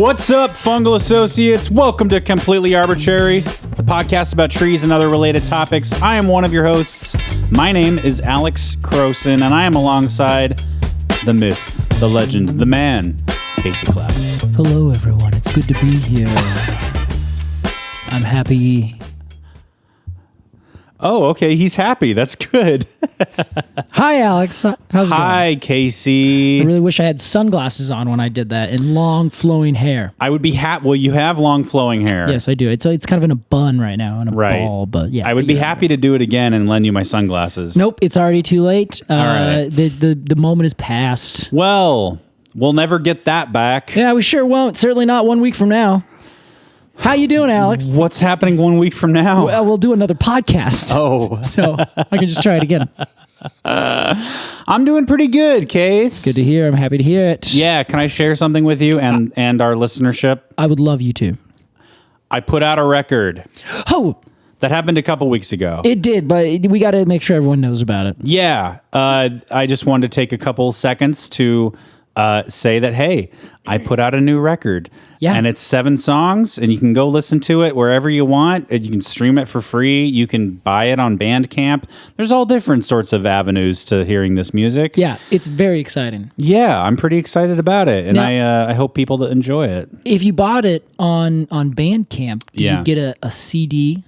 What's up, fungal associates? Welcome to Completely Arbortrary, the podcast about trees and other related topics. I am one of your hosts. My name is Alex Crowson, and I am alongside the myth, the legend, the man, Casey Clapp. Hello, everyone. It's good to be here. I'm happy. Oh, okay. He's happy. That's good. Hi, Alex. How's it going? Hi, Casey. I really wish I had sunglasses on when I did that and long flowing hair. I would be happy. Well, you have long flowing hair. Yes, I do. It's kind of in a bun right now, in a ball, but yeah. I would be happy to do it again and lend you my sunglasses. Nope, it's already too late. All right. The moment is past. Well, we'll never get that back. Yeah, we sure won't. Certainly not 1 week from now. How you doing, Alex? What's happening 1 week from now? Well, we'll do another podcast. Oh. So I can just try it again. I'm doing pretty good, Case. Good to hear. I'm happy to hear it. Yeah, can I share something with you and our listenership? I would love you to. I put out a record. Oh, That happened a couple weeks ago. it did, but we got to make sure everyone knows about it. Yeah, I just wanted to take a couple seconds to say that, hey, I put out a new record. Yeah. And it's 7 songs, and you can go listen to it wherever you want. You can stream it for free. You can buy it on Bandcamp. There's all different sorts of avenues to hearing this music. Yeah, it's very exciting. Yeah, I'm pretty excited about it, and I hope people to enjoy it. If you bought it on Bandcamp, did Yeah. you get a CD,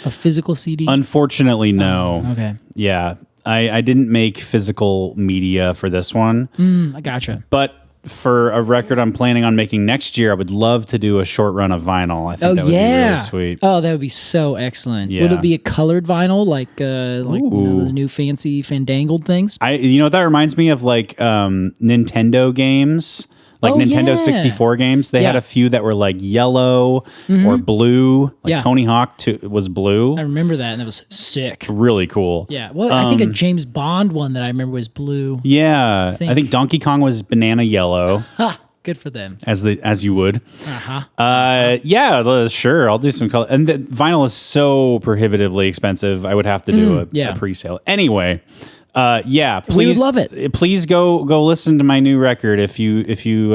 a physical CD? Unfortunately, no. Okay. Yeah, I didn't make physical media for this one. I gotcha. But for a record I'm planning on making next year, I would love to do a short run of vinyl. I think that would be really sweet. Oh, that would be so excellent. Yeah. Would it be a colored vinyl, like those new fancy fandangled things? You know what that reminds me of, like Nintendo games, like Nintendo yeah. 64 games. They had Yeah. a few that were like yellow or blue. Like Yeah. Tony Hawk was blue. I remember that, and that was sick. Really cool. Yeah. Well, I think a James Bond one that I remember was blue. Yeah, I think Donkey Kong was banana yellow. Ha! Good for them. As you would. Uh-huh. Sure. I'll do some color. And the vinyl is so prohibitively expensive. I would have to do a pre-sale. Anyway, please, We would love it. Please go listen to my new record. If you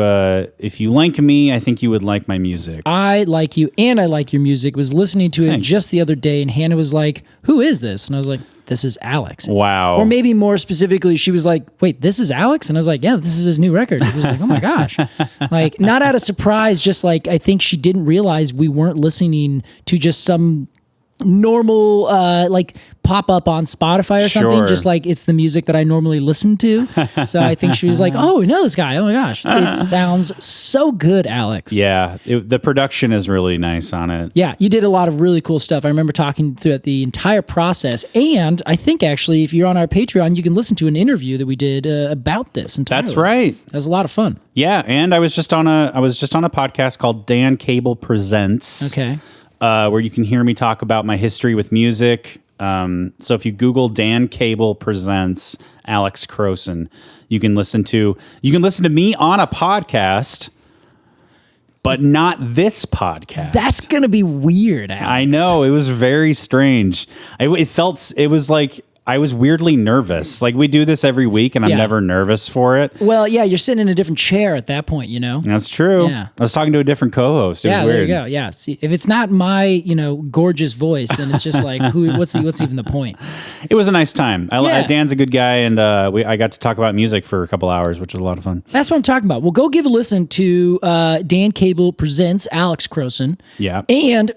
like me, I think you would like my music. I like you, and I like your music. Was listening to it Thanks. just the other day, and Hannah was like, "Who is this?" And I was like, "This is Alex." Wow. Or maybe more specifically, she was like, "Wait, this is Alex?" And I was like, "Yeah, this is his new record." She was like, "Oh my gosh!" Like, not out of surprise, just like I think she didn't realize we weren't listening to just some normal like pop up on Spotify or something. Sure. Just like it's the music that I normally listen to. So I think she was like, "Oh, we know this guy. Oh my gosh, it sounds so good, Alex." Yeah, the production is really nice on it. Yeah, you did a lot of really cool stuff. I remember talking throughout the entire process, and I think actually, if you're on our Patreon, you can listen to an interview that we did about this entirely. That's right. That was a lot of fun. Yeah, and I was just on a podcast called Dan Cable Presents. Okay. Where you can hear me talk about my history with music. So if you Google Dan Cable Presents Alex Crowson, you can listen to me on a podcast, but not this podcast. That's gonna be weird, Alex. I know, it was very strange. It was like I was weirdly nervous. Like, we do this every week, and I'm Yeah. never nervous for it. Well, yeah, you're sitting in a different chair at that point, you know? That's true. Yeah. I was talking to a different co-host. It was weird. There you go. Yeah. See, if it's not my, gorgeous voice, then it's just like, what's even the point? It was a nice time. Yeah. Dan's a good guy, and I got to talk about music for a couple hours, which was a lot of fun. That's what I'm talking about. Well, go give a listen to Dan Cable Presents Alex Crowson. Yeah. And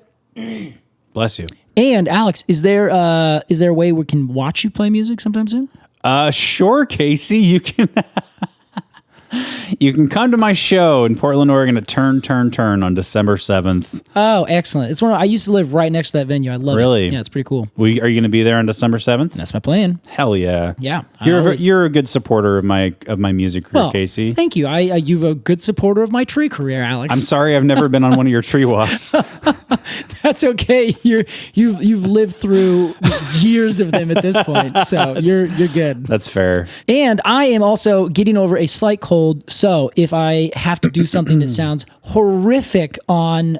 Bless you. Alex, is there a way we can watch you play music sometime soon? Sure, Casey. You can You can come to my show in Portland, Oregon at Turn on December 7th. Oh, excellent. It's I used to live right next to that venue. I love it. Really? Yeah, it's pretty cool. Are you going to be there on December 7th? That's my plan. Hell yeah. Yeah. You're a good supporter of my music career, Well, Casey. thank you. You're a good supporter of my tree career, Alex. I'm sorry I've never been on one of your tree walks. That's okay. You've lived through years of them at this point, so you're good. That's fair. And I am also getting over a slight cold, so if I have to do something that sounds horrific on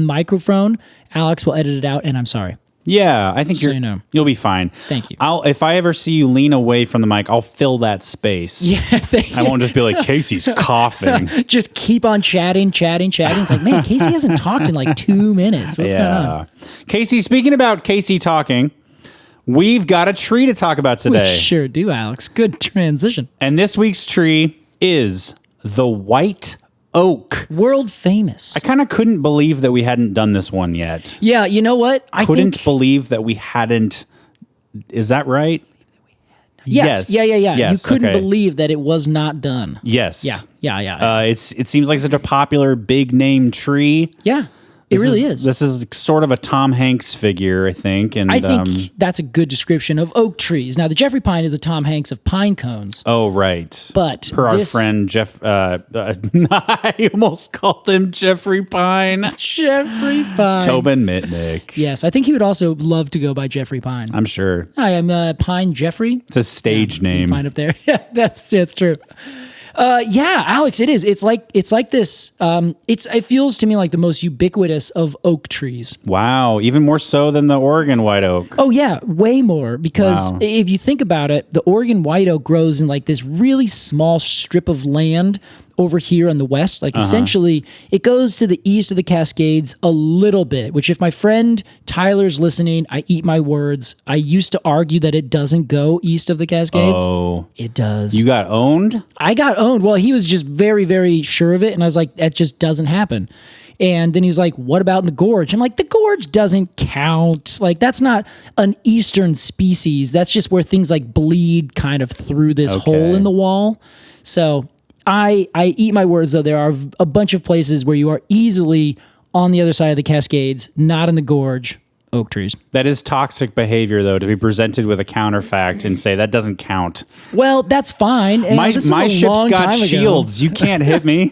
microphone, Alex will edit it out, and I'm sorry. Yeah, I think So you know. you'll be fine. Thank you. If I ever see you lean away from the mic, I'll fill that space. Yeah, thank you. I won't just be like, Casey's coughing. Just keep on chatting. It's like, man, Casey hasn't talked in like 2 minutes. What's going on? Casey, speaking about Casey talking, we've got a tree to talk about We today. sure do, Alex. Good transition. And this week's tree is the white oak. World famous. I kind of couldn't believe that we hadn't done this one yet. Yeah, you know what? I Couldn't think, believe that we hadn't. Is that right? Yes. Yeah. Yes, You couldn't okay. believe that it was not done. Yes. Yeah. It seems like such a popular big name tree. Yeah. It really is. This is sort of a Tom Hanks figure, I think. And I think that's a good description of oak trees. Now, the Jeffrey pine is the Tom Hanks of pine cones. oh, right. But Per our this- friend Jeff, I almost called him Jeffrey Pine. Jeffrey Pine. Tobin Mitnick. Yes, I think he would also love to go by Jeffrey Pine. I'm sure. Hi, I'm Pine Jeffrey. It's a stage name. Find up there. Yeah, that's true. Yeah, Alex, it is. It's like this. It feels to me like the most ubiquitous of oak trees. Wow. Even more so than the Oregon white oak. Oh yeah, way more. Because Wow. if you think about it, the Oregon white oak grows in like this really small strip of land over here on the west. Like essentially, it goes to the east of the Cascades a little bit. Which, if my friend Tyler's listening, I eat my words. I used to argue that it doesn't go east of the Cascades. Oh. It does. You got owned? I got owned. Well, he was just very, very sure of it. And I was like, that just doesn't happen. And then he was like, what about in the gorge? I'm like, the gorge doesn't count. Like, that's not an eastern species. That's just where things like bleed kind of through this hole in the wall. So I eat my words, though. There are a bunch of places where you are easily on the other side of the Cascades, not in the gorge. Oak trees. That is toxic behavior, though, to be presented with a counterfact and say that doesn't count. Well, that's fine. And My this is a ship's long got time ago. shields. You can't hit me.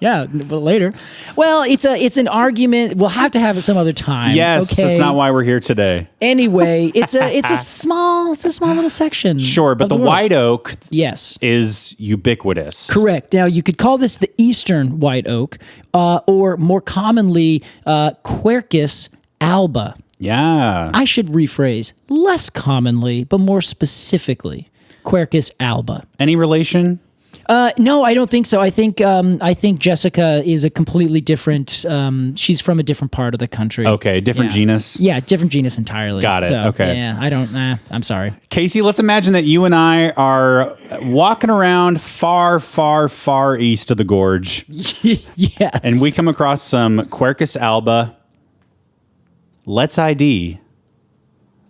Yeah, but later. Well, it's an argument. We'll have to have it some other time. Yes, okay? that's not why we're here today. Anyway, it's a small little section. Sure, but of the world. white oak Yes. is ubiquitous. Correct. Now, you could call this the eastern white oak, or more commonly, Quercus alba. Yeah. I should rephrase, less commonly, but more specifically, Quercus alba. Any relation? No, I don't think so. I think Jessica is a completely different. She's from a different part of the country. Okay, different Yeah. genus. Yeah, different genus entirely. Got it. So, Okay. Yeah, I don't. I'm sorry. Casey, let's imagine that you and I are walking around far, far, far east of the gorge, Yes. and we come across some Quercus alba. Let's ID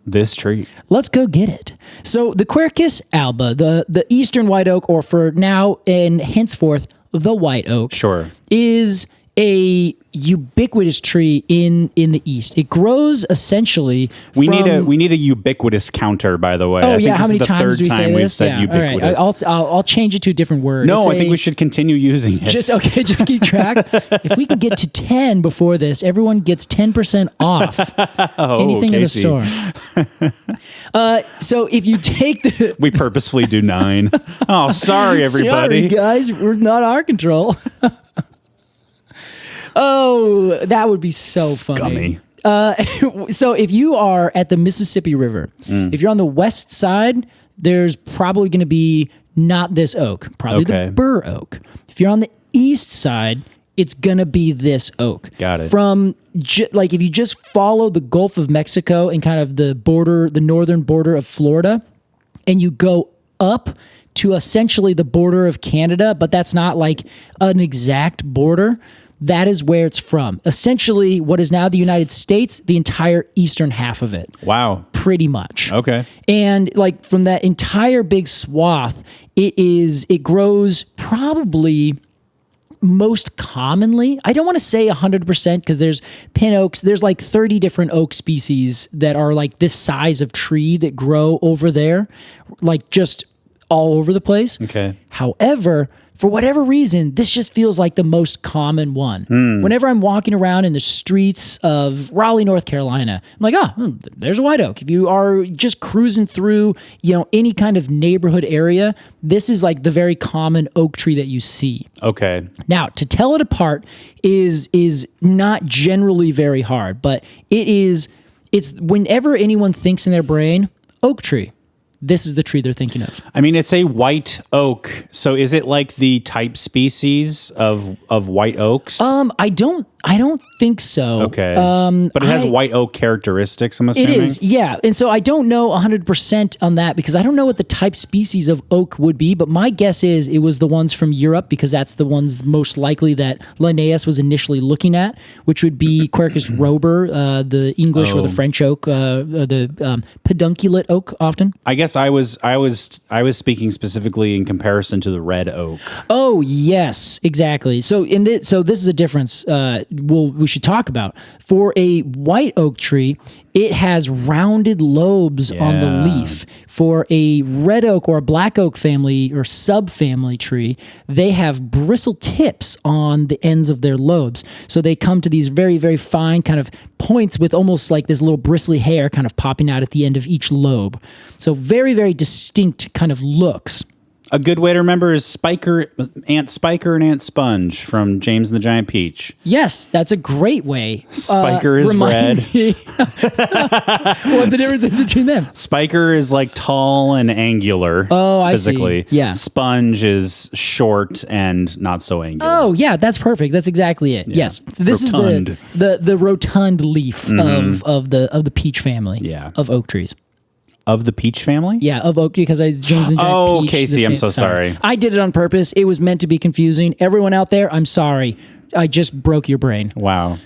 this tree. Let's go get it. So the Quercus alba, the eastern white oak, or for now and henceforth the white oak, Sure. is a ubiquitous tree in the east. It grows essentially. We need a ubiquitous counter, by the way. Oh I think yeah, how this many is the times third do we time say we've this? said Yeah, ubiquitous. all right. I'll change it to a different word. No, It's I think we should continue using it. just keep track. If we can get to 10 before this, everyone gets 10% off anything in the Casey. store. So if you take the We purposefully do 9. Oh, sorry, everybody. Sorry, guys, we're not our control. Oh, that would be so funny. Scummy. So if you are at the Mississippi River, if you're on the west side, there's probably going to be not this oak, probably Okay. the bur oak. If you're on the east side, it's going to be this oak. Got it. From like if you just follow the Gulf of Mexico and kind of the northern border of Florida, and you go up to essentially the border of Canada, but that's not like an exact border. That is where it's from. Essentially, what is now the United States, the entire eastern half of it. Wow. Pretty much. Okay. And like from that entire big swath, it grows probably most commonly. I don't want to say 100% because there's pin oaks. There's like 30 different oak species that are like this size of tree that grow over there, like just all over the place. Okay. However, for whatever reason, this just feels like the most common one. Whenever I'm walking around in the streets of Raleigh, North Carolina, I'm like, there's a white oak. If you are just cruising through, any kind of neighborhood area, this is like the very common oak tree that you see. Okay. Now, to tell it apart is not generally very hard, but it is it's whenever anyone thinks in their brain, oak tree, this is the tree they're thinking of. I mean, it's a white oak. So is it like the type species of white oaks? I don't think so. Okay. But it has white oak characteristics, I'm assuming? It is, yeah. And so I don't know 100% on that because I don't know what the type species of oak would be, but my guess is it was the ones from Europe because that's the ones most likely that Linnaeus was initially looking at, which would be Quercus robur, the English or the French oak, the pedunculate oak often. I guess I was speaking specifically in comparison to the red oak. Oh, yes, exactly. So so this is a difference we should talk about. For a white oak tree, it has rounded lobes on the leaf. For a red oak or a black oak family or subfamily tree, they have bristle tips on the ends of their lobes. So they come to these very, very fine kind of points with almost like this little bristly hair kind of popping out at the end of each lobe. So very, very distinct kind of looks. A good way to remember is Aunt Spiker and Aunt Sponge from James and the Giant Peach. Yes, that's a great way. Spiker is red. What the difference is between them? Spiker is like tall and angular physically. I see. Yeah. Sponge is short and not so angular. Oh, yeah, that's perfect. That's exactly it. Yeah. Yes. This rotund. is the rotund leaf of the peach family of oak trees. Of the peach family? Yeah, of oak, because I James and Giant Oh, Peach. Casey, I'm so sorry. I did it on purpose. It was meant to be confusing. Everyone out there, I'm sorry. I just broke your brain. Wow.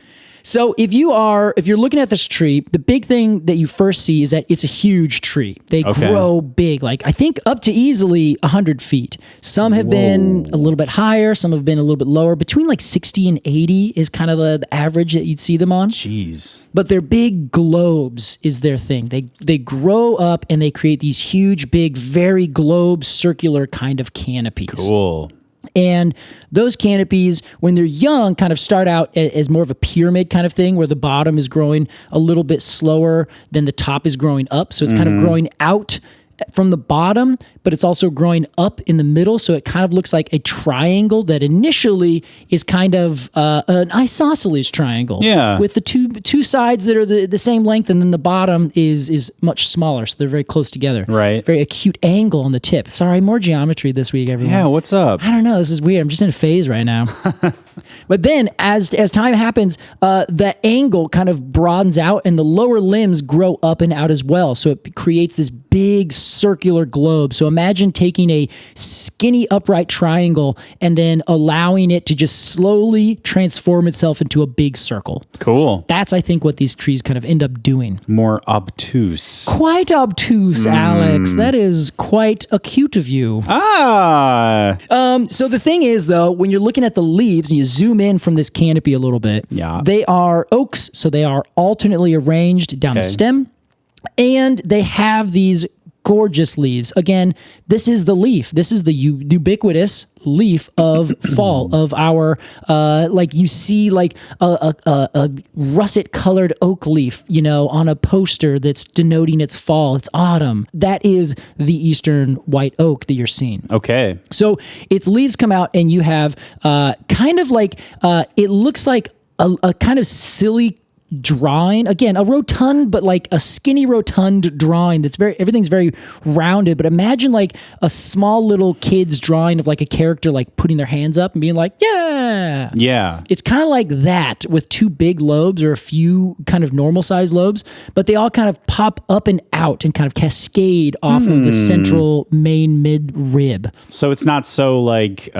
So if you're looking at this tree, the big thing that you first see is that it's a huge tree. They grow big, like I think up to easily 100 feet. Some have been a little bit higher, some have been a little bit lower. Between like 60 and 80 is kind of the average that you'd see them on. Jeez. But their big globes is their thing. They grow up and they create these huge, big, very globe circular kind of canopies. Cool. And those canopies, when they're young, kind of start out as more of a pyramid kind of thing where the bottom is growing a little bit slower than the top is growing up. So it's kind of growing out from the bottom, but it's also growing up in the middle. So it kind of looks like a triangle that initially is kind of an isosceles triangle. Yeah. With the two sides that are the same length, and then the bottom is much smaller. So they're very close together. Right. Very acute angle on the tip. Sorry, more geometry this week, everyone. Yeah, what's up? I don't know. This is weird. I'm just in a phase right now. But then as time happens, the angle kind of broadens out and the lower limbs grow up and out as well. So it creates this big circular globe. So imagine taking a skinny upright triangle and then allowing it to just slowly transform itself into a big circle. Cool. That's, I think, what these trees kind of end up doing. More obtuse. Quite obtuse, Alex. That is quite acute of you. Ah. So the thing is, though, when you're looking at the leaves and you zoom in from this canopy a little bit, they are oaks, so they are alternately arranged down the stem, and they have these gorgeous leaves. Again, this is the leaf. This is the ubiquitous leaf of fall, of our, like you see like a russet colored oak leaf, on a poster that's denoting its fall, it's autumn. That is the eastern white oak that you're seeing. Okay. So its leaves come out and you have kind of like, it looks like a kind of silly drawing, again, a rotund, but like a skinny rotund drawing that's everything's very rounded. But imagine like a small little kid's drawing of like a character like putting their hands up and being like, yeah. It's kind of like that with two big lobes or a few kind of normal sized lobes, but they all kind of pop up and out and kind of cascade off of the central main mid rib. So it's not so like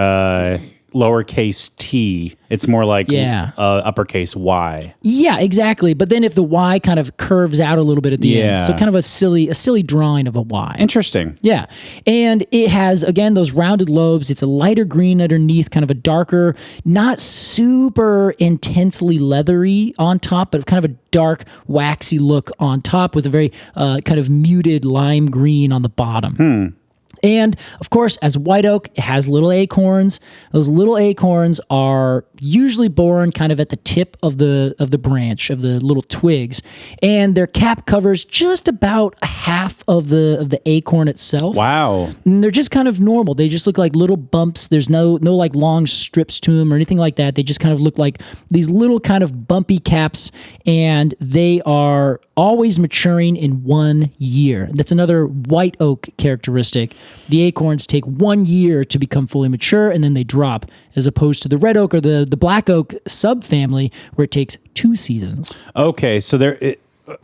lowercase t, it's more like uppercase Y. Yeah, exactly. But then if the Y kind of curves out a little bit at the end, so kind of a silly drawing of a Y. Interesting. Yeah. And it has, again, those rounded lobes. It's a lighter green underneath, kind of a darker, not super intensely leathery on top, but kind of a dark, waxy look on top with a very kind of muted lime green on the bottom. And of course, as white oak, it has little acorns. Those little acorns are usually born kind of at the tip of the branch, of the little twigs, and their cap covers just about half of the acorn itself. Wow. And they're just kind of normal. They just look like little bumps. There's no like long strips to them or anything like that. They just kind of look like these little kind of bumpy caps, and they are always maturing in 1 year. That's another white oak characteristic. The acorns take 1 year to become fully mature, and then they drop, as opposed to the red oak or the black oak subfamily, where it takes 2 seasons. Okay, so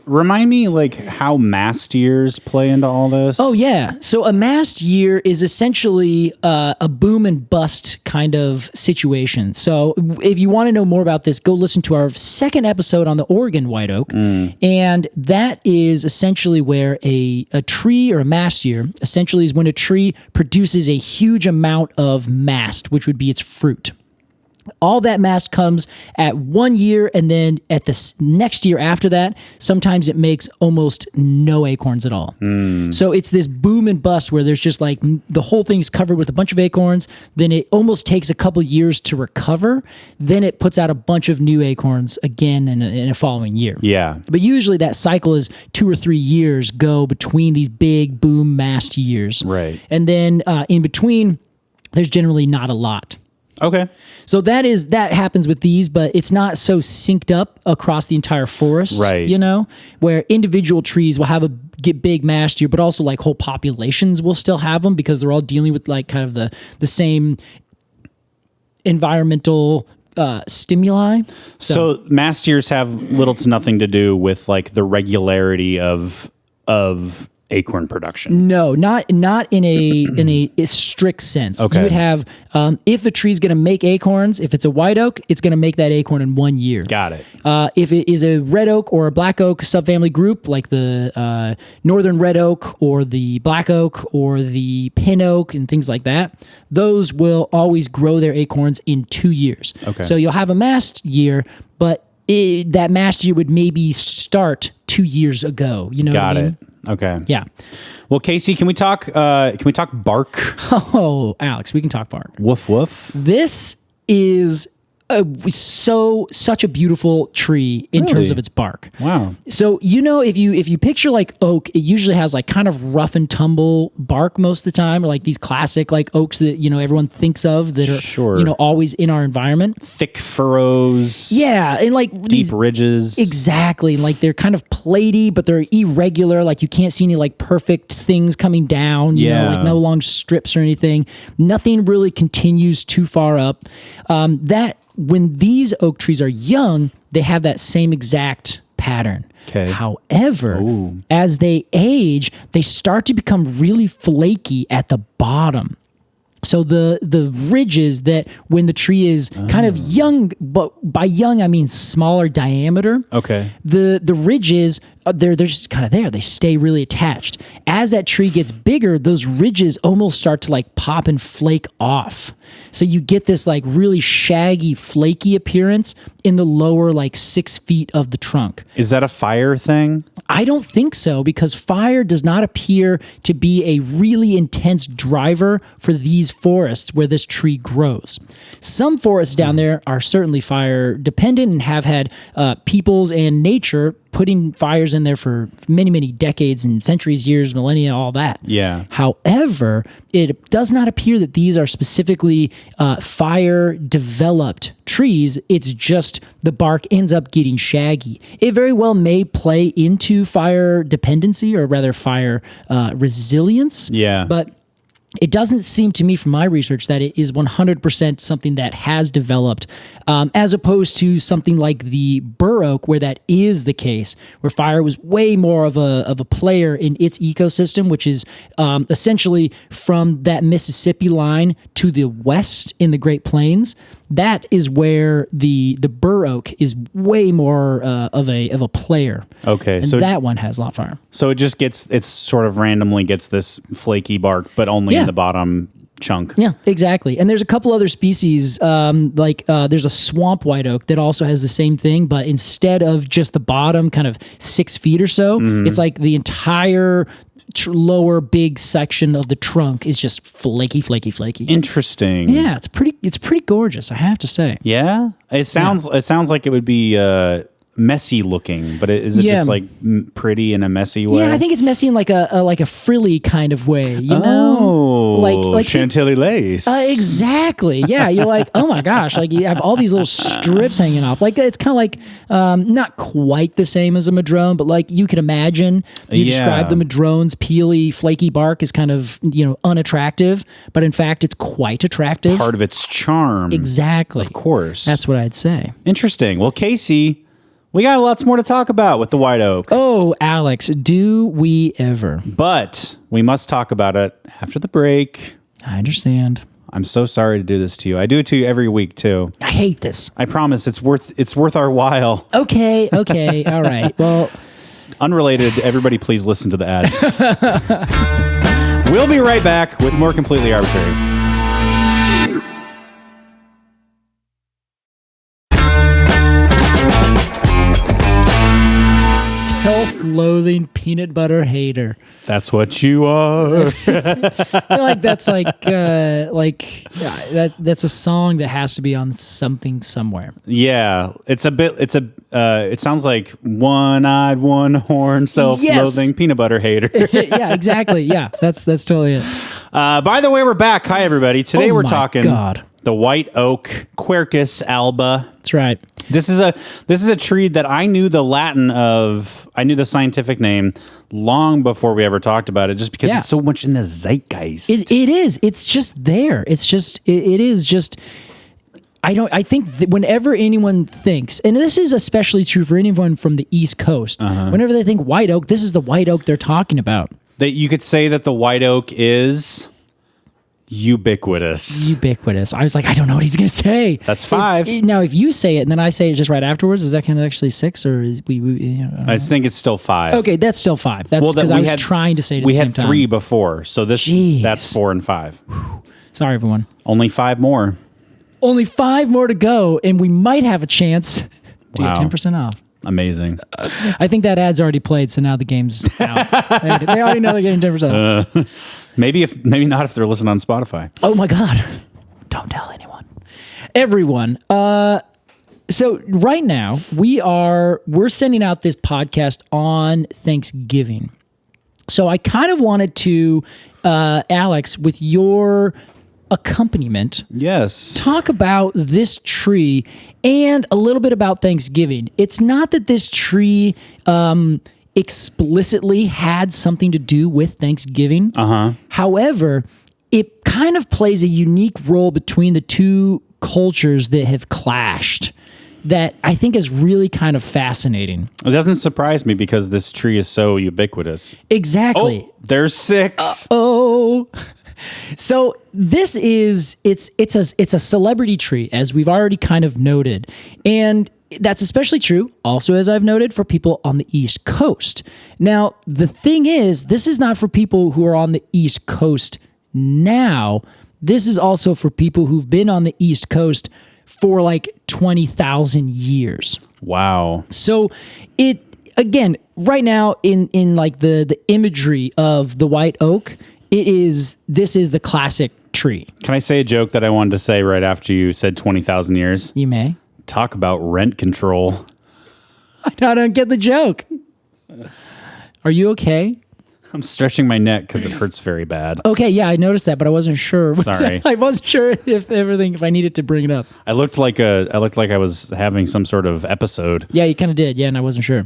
remind me like how mast years play into all this. Oh yeah, so a mast year is essentially a boom and bust kind of situation. So if you want to know more about this, go listen to our second episode on the Oregon white oak, and that is essentially where a tree, or a mast year, essentially is when a tree produces a huge amount of mast, which would be its fruit. All that mast comes at 1 year, and then at the next year after that, sometimes it makes almost no acorns at all. So it's this boom and bust where there's just like the whole thing's covered with a bunch of acorns. Then it almost takes a couple years to recover. Then it puts out a bunch of new acorns again in a following year. Yeah. But usually that cycle is 2 or 3 years go between these big boom mast years. Right. And then in between, there's generally not a lot. Okay. So that happens with these, but it's not so synced up across the entire forest, right? You know, where individual trees will have get big mast year, but also like whole populations will still have them because they're all dealing with like kind of the same environmental stimuli. So mast years have little to nothing to do with like the regularity of acorn production. No, not in a strict sense. Okay. You would have if a tree's going to make acorns, if it's a white oak, it's going to make that acorn in 1 year. Got it. If it is a red oak or a black oak subfamily group, like the northern red oak or the black oak or the pin oak and things like that, those will always grow their acorns in 2 years. Okay. So you'll have a mast year, but that mast year would maybe start 2 years ago. You know Got what I mean? it. Okay. Yeah. Well, Casey, can we talk bark? Oh, Alex, we can talk bark. Woof woof. This is such a beautiful tree in terms of its bark. Wow. So, you know, if you picture like oak, it usually has like kind of rough and tumble bark most of the time, or like these classic like oaks that, you know, everyone thinks of that are, Sure. you know, always in our environment. Thick furrows. Yeah. And like Deep these ridges. Exactly. Like they're kind of platy, but they're irregular. Like you can't see any like perfect things coming down, you know, like no long strips or anything. Nothing really continues too far up. When these oak trees are young, they have that same exact pattern. Okay. However, as they age, they start to become really flaky at the bottom. So the ridges that when the tree is kind of young, but by young I mean smaller diameter. Okay. The ridges they're just kind of there. They stay really attached. As that tree gets bigger, those ridges almost start to like pop and flake off. So you get this like really shaggy, flaky appearance in the lower like 6 feet of the trunk. Is that a fire thing? I don't think so, because fire does not appear to be a really intense driver for these forests where this tree grows. Some forests down there are certainly fire dependent and have had peoples and nature putting fires in there for many, many decades and centuries, years, millennia, all that. Yeah. However, it does not appear that these are specifically fire-developed trees. It's just the bark ends up getting shaggy. It very well may play into fire dependency, or rather fire resilience. Yeah. But it doesn't seem to me from my research that it is 100% something that has developed, as opposed to something like the bur oak, where that is the case, where fire was way more of a player in its ecosystem, which is essentially from that Mississippi line to the west in the Great Plains. That is where the bur oak is way more of a player. Okay, and so that one has a lot of fire. So it's sort of randomly gets this flaky bark, but only in the bottom chunk. Yeah, exactly. And there's a couple other species, there's a swamp white oak that also has the same thing, but instead of just the bottom kind of 6 feet or so, it's like the entire lower big section of the trunk is just flaky. Interesting. Yeah, it's pretty gorgeous, I have to say. Yeah, it sounds like it would be messy looking, but is it just like pretty in a messy way? Yeah, I think it's messy in like a frilly kind of way, you know? Like Chantilly lace. Exactly. Yeah, you're like, oh my gosh, like you have all these little strips hanging off. Like it's kind of like not quite the same as a madrone, but like you can imagine you describe the madrone's peely, flaky bark as kind of, unattractive, but in fact it's quite attractive. It's part of its charm. Exactly. Of course. That's what I'd say. Interesting. Well, Casey, we got lots more to talk about with the white oak. Oh, Alex, do we ever? But we must talk about it after the break. I understand. I'm so sorry to do this to you. I do it to you every week too. I hate this. I promise it's worth our while. Okay. All right. Well, unrelated, everybody please listen to the ads. We'll be right back with more Completely Arbortrary. Self-loathing peanut butter hater. That's what you are. I feel like that's that's a song that has to be on something somewhere. Yeah, it sounds like one-eyed, one-horn, self-loathing peanut butter hater. Yeah, exactly. Yeah, that's totally it. By the way, we're back. Hi, everybody. Today we're talking the white oak, Quercus alba. That's right. This is a tree that I knew the Latin of. I knew the scientific name long before we ever talked about it, just because it's so much in the zeitgeist. It is. It's just there. It's just. It is just. I think that whenever anyone thinks, and this is especially true for anyone from the East Coast, whenever they think white oak, this is the white oak they're talking about. That you could say that the white oak is ubiquitous. I was like, I don't know what he's going to say. That's 5. Now, if you say it and then I say it just right afterwards, is that kind of actually 6 or is I think it's still 5. Okay, that's still 5. That's because I was trying to say it at the same time. We had 3 before, so that's 4 and 5. Sorry, everyone. Only 5 more. Only 5 more to go, and we might have a chance to get 10% off. Amazing. I think that ad's already played, so now the game's out. They already know they're getting 10% off. Maybe not if they're listening on Spotify. Oh my God. Don't tell anyone. Everyone. So right now we're sending out this podcast on Thanksgiving. So I kind of wanted to, Alex, with your accompaniment, talk about this tree and a little bit about Thanksgiving. It's not that this tree explicitly had something to do with Thanksgiving. However, it kind of plays a unique role between the two cultures that have clashed that I think is really kind of fascinating. It doesn't surprise me because this tree is so ubiquitous. Exactly. Oh, there's 6. So this is it's a celebrity tree, as we've already kind of noted, and that's especially true also, as I've noted, for people on the East Coast. Now, the thing is, this is not for people who are on the East Coast now. This is also for people who've been on the East Coast for like 20,000 years. Wow. So it, again, right now in like the imagery of the white oak, this is the classic tree. Can I say a joke that I wanted to say right after you said 20,000 years? You may. Talk about rent control. I don't get the joke. Are you okay? I'm stretching my neck because it hurts very bad. Okay, yeah, I noticed that, but I wasn't sure. Sorry. I wasn't sure if I needed to bring it up. I looked like I was having some sort of episode. Yeah, you kind of did. Yeah, and I wasn't sure.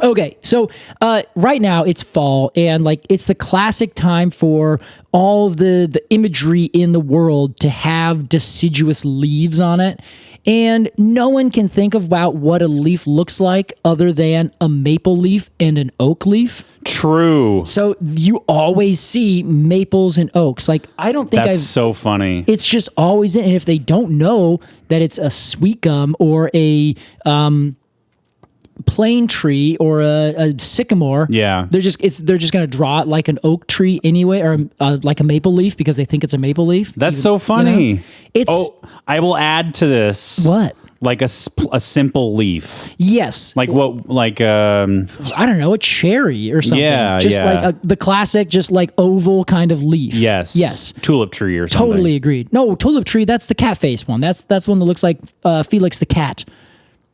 Okay, so right now it's fall, and like it's the classic time for all of the imagery in the world to have deciduous leaves on it. And no one can think about what a leaf looks like other than a maple leaf and an oak leaf. True. So you always see maples and oaks. Like, I don't think that's so funny. It's just always in. And if they don't know that it's a sweet gum or a plane tree or a sycamore, they're just going to draw it like an oak tree anyway, or like a maple leaf because they think it's a maple leaf. That's so funny. I will add to this. What? Like a simple leaf. Yes. Like what? Like I don't know, a cherry or something. Yeah, just yeah. like the classic, just like oval kind of leaf. yes. Tulip tree or something. Totally agreed. No, tulip tree. That's the cat face one. That's one that looks like Felix the cat.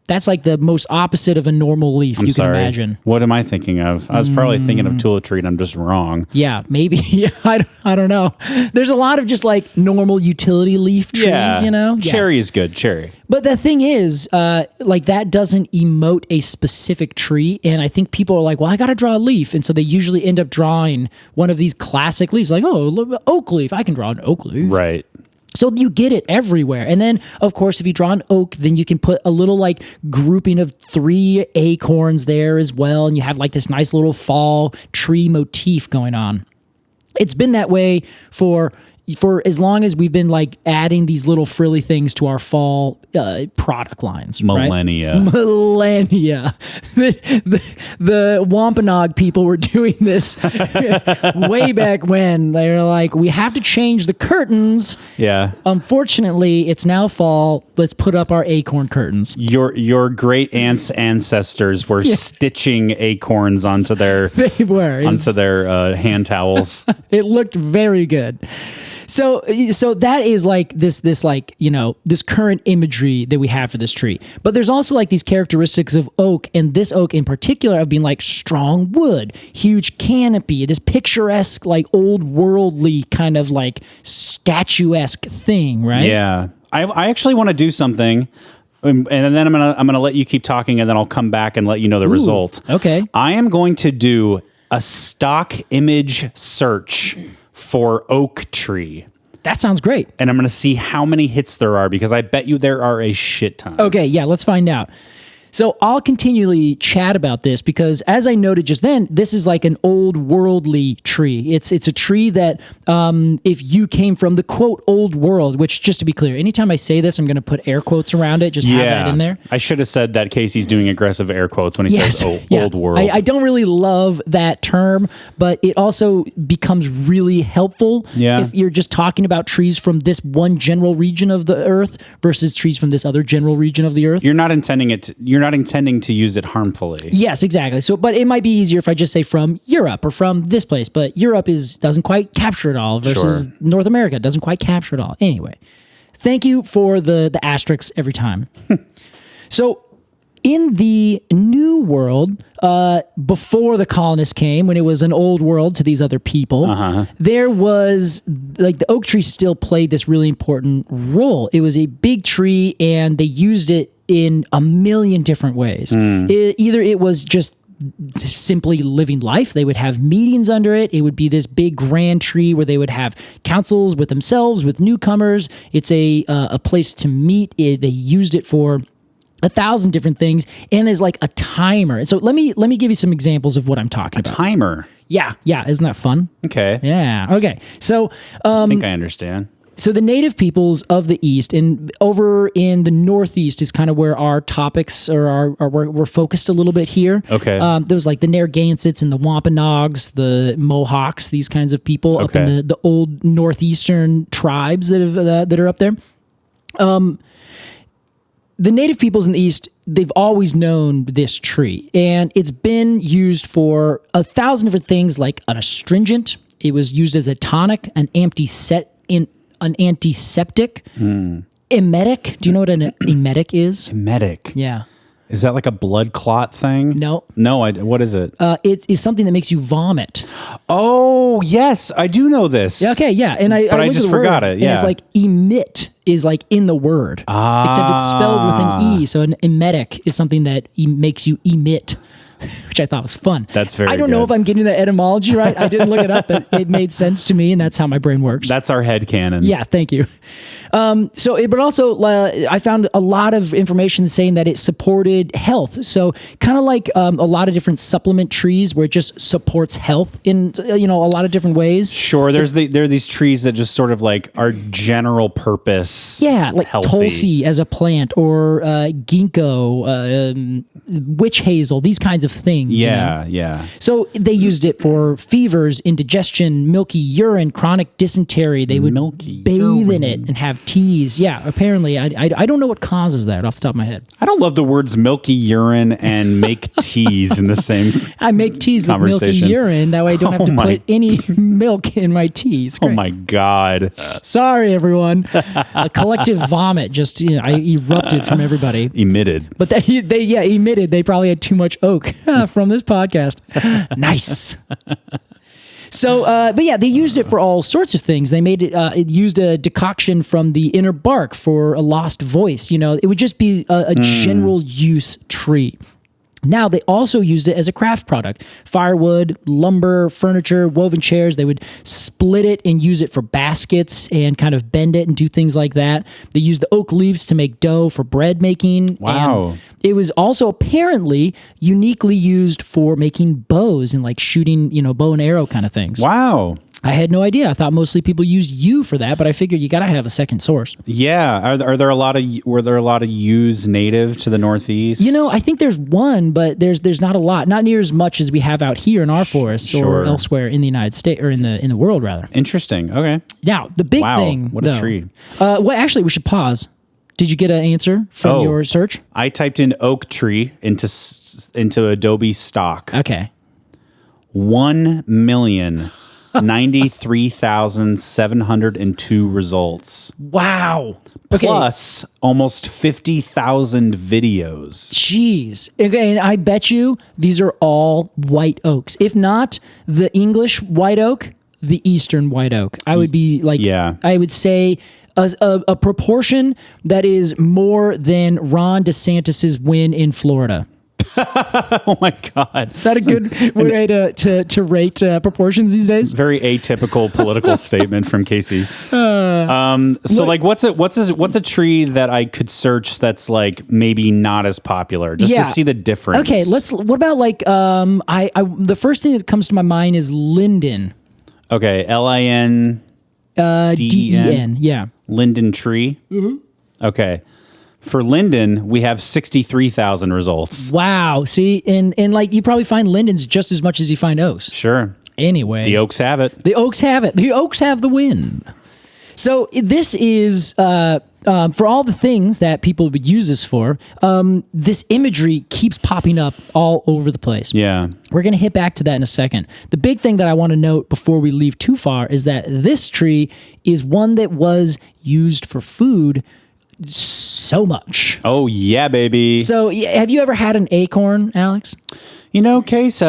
That's like the most opposite of a normal leaf you can imagine. What am I thinking of? I was probably thinking of tulip tree and I'm just wrong. Yeah, maybe. Yeah, I don't know. There's a lot of just like normal utility leaf trees, you know? Cherry is good, cherry. But the thing is, like that doesn't emote a specific tree. And I think people are like, well, I got to draw a leaf. And so they usually end up drawing one of these classic leaves. Like, oh, oak leaf. I can draw an oak leaf. Right. So you get it everywhere. And then, of course, if you draw an oak, then you can put a little like grouping of 3 acorns there as well. And you have like this nice little fall tree motif going on. It's been that way for as long as we've been like adding these little frilly things to our fall product lines. Millennia. Right? Millennia. The Wampanoag people were doing this way back when. They were like, we have to change the curtains. Yeah. Unfortunately, it's now fall. Let's put up our acorn curtains. Your great aunt's ancestors were stitching acorns onto their hand towels. It looked very good. So that is like this like, you know, this current imagery that we have for this tree. But there's also like these characteristics of oak, and this oak in particular of being like strong wood, huge canopy, this picturesque, like old worldly kind of like statuesque thing, right? Yeah. I actually want to do something, and then I'm gonna let you keep talking, and then I'll come back and let you know the result. Okay. I am going to do a stock image search for oak tree. That sounds great. And I'm going to see how many hits there are, because I bet you there are a shit ton. Okay, yeah, let's find out. So I'll continually chat about this because, as I noted just then, this is like an old worldly tree. It's a tree that if you came from the quote old world, which, just to be clear, anytime I say this, I'm going to put air quotes around it. Just have that in there. I should have said that Casey's doing aggressive air quotes when he says old world. I don't really love that term, but it also becomes really helpful if you're just talking about trees from this one general region of the earth versus trees from this other general region of the earth. You're not intending to use it harmfully. Yes, exactly. So, but it might be easier if I just say from Europe or from this place, but Europe doesn't quite capture it all versus North America doesn't quite capture it all. Anyway, thank you for the asterisks every time. So, in the New World, before the colonists came, when it was an old world to these other people, there was, like, the oak tree still played this really important role. It was a big tree, and they used it in a million different ways. Either it was just simply living life. They would have meetings under it. It would be this big grand tree where they would have councils with themselves, with newcomers. It's a place to meet. They used it for 1,000 different things, and there's like a timer. So let me give you some examples of what I'm talking about. Timer. Yeah. Isn't that fun? Okay. Yeah. Okay. So I think I understand. So the native peoples of the East, and over in the Northeast is kind of where our topics we're focused a little bit here. Okay. There was like the Narragansetts and the Wampanoags, the Mohawks, these kinds of people up in the old Northeastern tribes that are up there. The native peoples in the East, they've always known this tree, and it's been used for 1,000 different things, like an astringent. It was used as a tonic, an antiseptic, emetic. Do you know what an emetic is? Emetic. Yeah. Is that like a blood clot thing? No. What is it? It is something that makes you vomit. Oh, yes. I do know this. Okay, yeah. And I just forgot it. Yeah. And it's like emit is like in the word. Except it's spelled with an E. So an emetic is something that makes you emit, which I thought was fun. That's very I don't know if I'm getting the etymology right. I didn't look it up, but it made sense to me, and that's how my brain works. That's our headcanon. Yeah, thank you. But also I found a lot of information saying that it supported health. So kind of like a lot of different supplement trees where it just supports health in a lot of different ways. Sure, there are these trees that just sort of like are general purpose. Yeah, like healthy. Tulsi as a plant, or ginkgo, witch hazel, these kinds of of things. Yeah, yeah. So they used it for fevers, indigestion, milky urine, chronic dysentery. They would bathe in it and have teas. Yeah, apparently. I don't know what causes that off the top of my head. I don't love the words milky urine and make teas in the same I make teas with milky urine. That way I don't have to put any milk in my teas. Oh my God. Sorry, everyone. A collective vomit just I erupted from everybody. Emitted. But they emitted. They probably had too much oak from this podcast. Nice. So, but yeah, they used it for all sorts of things. They made it, it used a decoction from the inner bark for a lost voice. You know, it would just be a general use tree. Now, they also used it as a craft product. Firewood, lumber, furniture, woven chairs. They would split it and use it for baskets and kind of bend it and do things like that. They used the oak leaves to make dough for bread making. Wow. And it was also apparently uniquely used for making bows and like shooting, bow and arrow kind of things. Wow. I had no idea. I thought mostly people used yew for that, but I figured you got to have a second source. Yeah. Were there a lot of yews native to the Northeast? I think there's one, but there's not a lot, not near as much as we have out here in our forests or elsewhere in the United States or in the world rather. Interesting. Okay. Now the big thing. What a tree. Well, actually, we should pause. Did you get an answer from your search? I typed in oak tree into Adobe stock. Okay. 1,093,702 results. Wow. Okay. Plus almost 50,000 videos. Jeez. Okay, and I bet you these are all white oaks. If not the English white oak, the Eastern white oak. I would be like, I would say a proportion that is more than Ron DeSantis's win in Florida. Oh my God. Is that a good way to rate proportions these days? Very atypical political statement from Casey. What's a tree that I could search that's like maybe not as popular just to see the difference? Okay, what about like the first thing that comes to my mind is linden. Okay, LINDEN. DEN, yeah. Linden tree. Mm-hmm. Okay. For linden, we have 63,000 results. Wow. See, and like you probably find lindens just as much as you find oaks. Sure. Anyway. The oaks have it. The oaks have it. The oaks have the win. So this is, for all the things that people would use this for, this imagery keeps popping up all over the place. Yeah. We're going to hit back to that in a second. The big thing that I want to note before we leave too far is that this tree is one that was used for food so much. Oh, yeah, baby. So have you ever had an acorn, Alex? Case,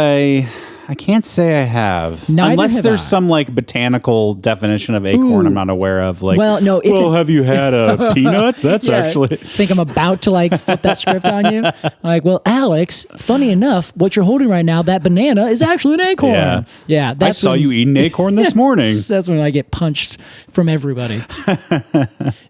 I can't say I have. Neither Unless have there's I. some like botanical definition of acorn I'm not aware of. Like, have you had a peanut? That's actually... think I'm about to like flip that script on you. Like, well, Alex, funny enough, what you're holding right now, that banana is actually an acorn. Yeah. I saw you eat an acorn this morning. That's when I get punched from everybody.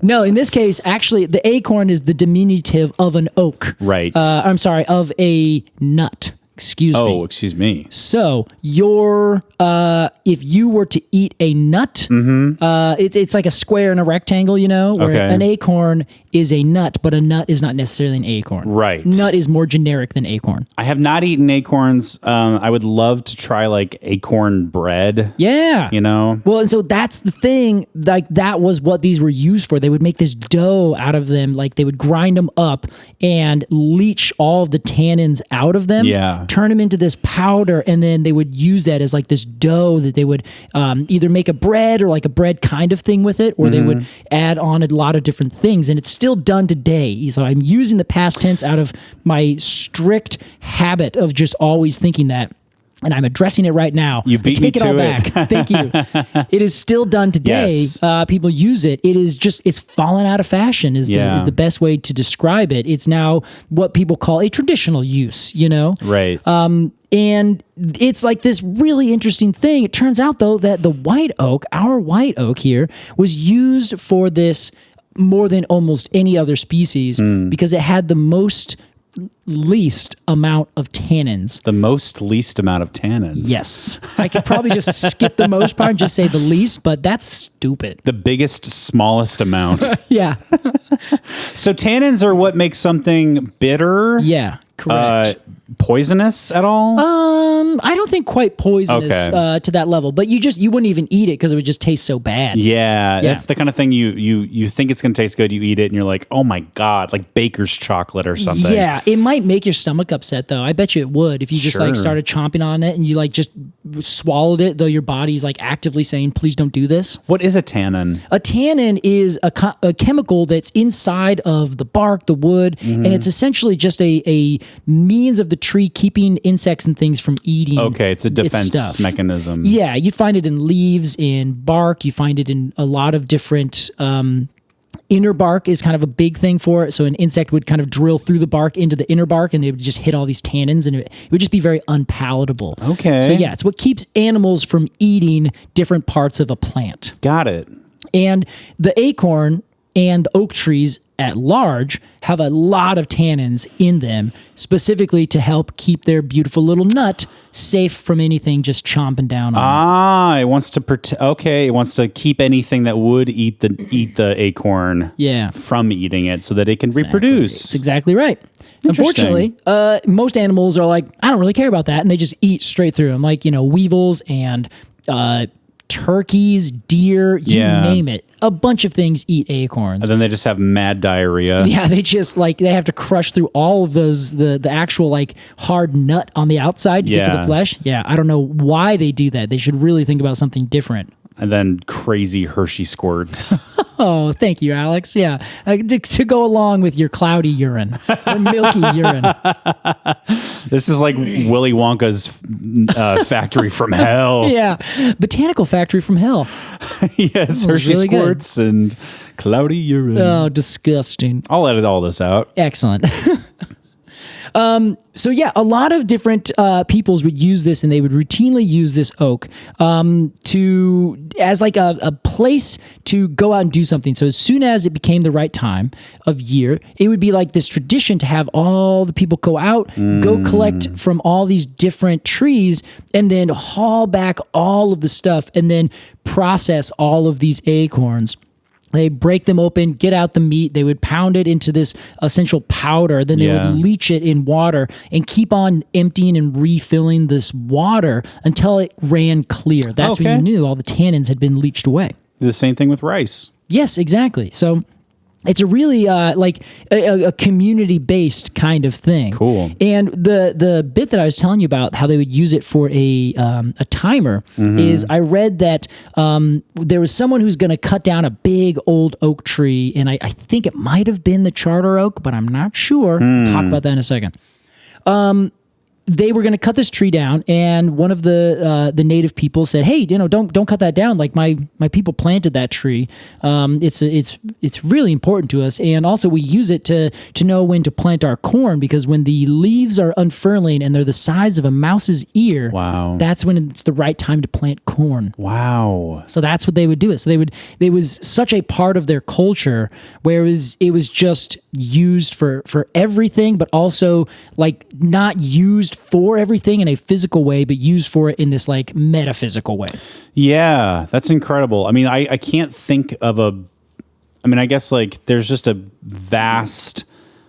No, in this case, actually, the acorn is the diminutive of an oak. Right. I'm sorry, of a nut. Excuse me. Oh, excuse me. So if you were to eat a nut, it's like a square and a rectangle, where an acorn is a nut, but a nut is not necessarily an acorn. Right. Nut is more generic than acorn. I have not eaten acorns. I would love to try like acorn bread. Yeah. Well, and so that's the thing. Like that was what these were used for. They would make this dough out of them. Like they would grind them up and leach all of the tannins out of them. Yeah. Turn them into this powder, and then they would use that as like this dough that they would either make a bread or like a bread kind of thing with it, or they would add on a lot of different things. And it's still done today. So I'm using the past tense out of my strict habit of just always thinking that. And I'm addressing it right now. You beat me to it. Take it all back. Thank you. It is still done today. Yes. People use it. It is just, it's fallen out of fashion is the best way to describe it. It's now what people call a traditional use, Right. And it's like this really interesting thing. It turns out, though, that the white oak, our white oak here, was used for this more than almost any other species because it had the least amount of tannins. The most least amount of tannins. Yes. I could probably just skip the most part and just say the least, but that's stupid. The biggest, smallest amount. Yeah. So tannins are what makes something bitter. Yeah, correct. poisonous at all? I don't think quite poisonous Okay. to that level, but you wouldn't even eat it because it would just taste so bad. Yeah, that's the kind of thing you think it's going to taste good, you eat it, and you're like, oh my God, like baker's chocolate or something. Yeah, it might make your stomach upset though. I bet you it would if you just like Sure. started chomping on it and you like just swallowed it, though your body's like actively saying, please don't do this. What is a tannin? A tannin is a chemical that's inside of the bark, the wood, and it's essentially just a means of the tree keeping insects and things from eating. Okay, it's a defense stuff. mechanism. Yeah, you find it in leaves, in bark. You find it in a lot of different. Inner bark is kind of a big thing for it. So an insect would kind of drill through the bark into the inner bark, and they would just hit all these tannins, and it would just be very unpalatable. Okay. So yeah, it's what keeps animals from eating different parts of a plant. Got it. And the acorn and the oak trees at large have a lot of tannins in them, specifically to help keep their beautiful little nut safe from anything just chomping down on it. It wants to it wants to keep anything that would eat the acorn Yeah. from eating it so that it can reproduce. That's exactly right. Unfortunately, most animals are like, I don't really care about that, and they just eat straight through them, like, weevils and turkeys, deer, you name it. A bunch of things eat acorns. And then they just have mad diarrhea. Yeah, they just they have to crush through all of those, the actual like hard nut on the outside to get to the flesh. Yeah, I don't know why they do that. They should really think about something different. And then crazy Hershey squirts. Oh, thank you, Alex. Yeah, to go along with your cloudy urine or milky urine. This is like Willy Wonka's factory from hell. Yeah, botanical factory from hell. Yes, Hershey really good. squirts and cloudy urine. Oh, disgusting. I'll edit all this out. Excellent. So yeah, a lot of different peoples would use this, and they would routinely use this oak as like a place to go out and do something. So as soon as it became the right time of year, it would be like this tradition to have all the people go out, go collect from all these different trees, and then haul back all of the stuff, and then process all of these acorns. They break them open, get out the meat. They would pound it into this essential powder. Then they would leach it in water and keep on emptying and refilling this water until it ran clear. That's when you knew all the tannins had been leached away. The same thing with rice. Yes, exactly. So it's a really like a community-based kind of thing. Cool. And the bit that I was telling you about, how they would use it for a timer, is I read that there was someone who's going to cut down a big old oak tree, and I think it might have been the charter oak, but I'm not sure. We'll talk about that in a second. They were going to cut this tree down, and one of the native people said, "Hey, don't cut that down. Like my people planted that tree. It's really important to us, and also we use it to know when to plant our corn, because when the leaves are unfurling and they're the size of a mouse's ear, that's when it's the right time to plant corn." Wow. So that's what they would do. So it was such a part of their culture, where it was just used for everything, but also like not used for everything in a physical way, but used for it in this like metaphysical way. Yeah, that's incredible. I mean, I can't think of I guess like there's just a vast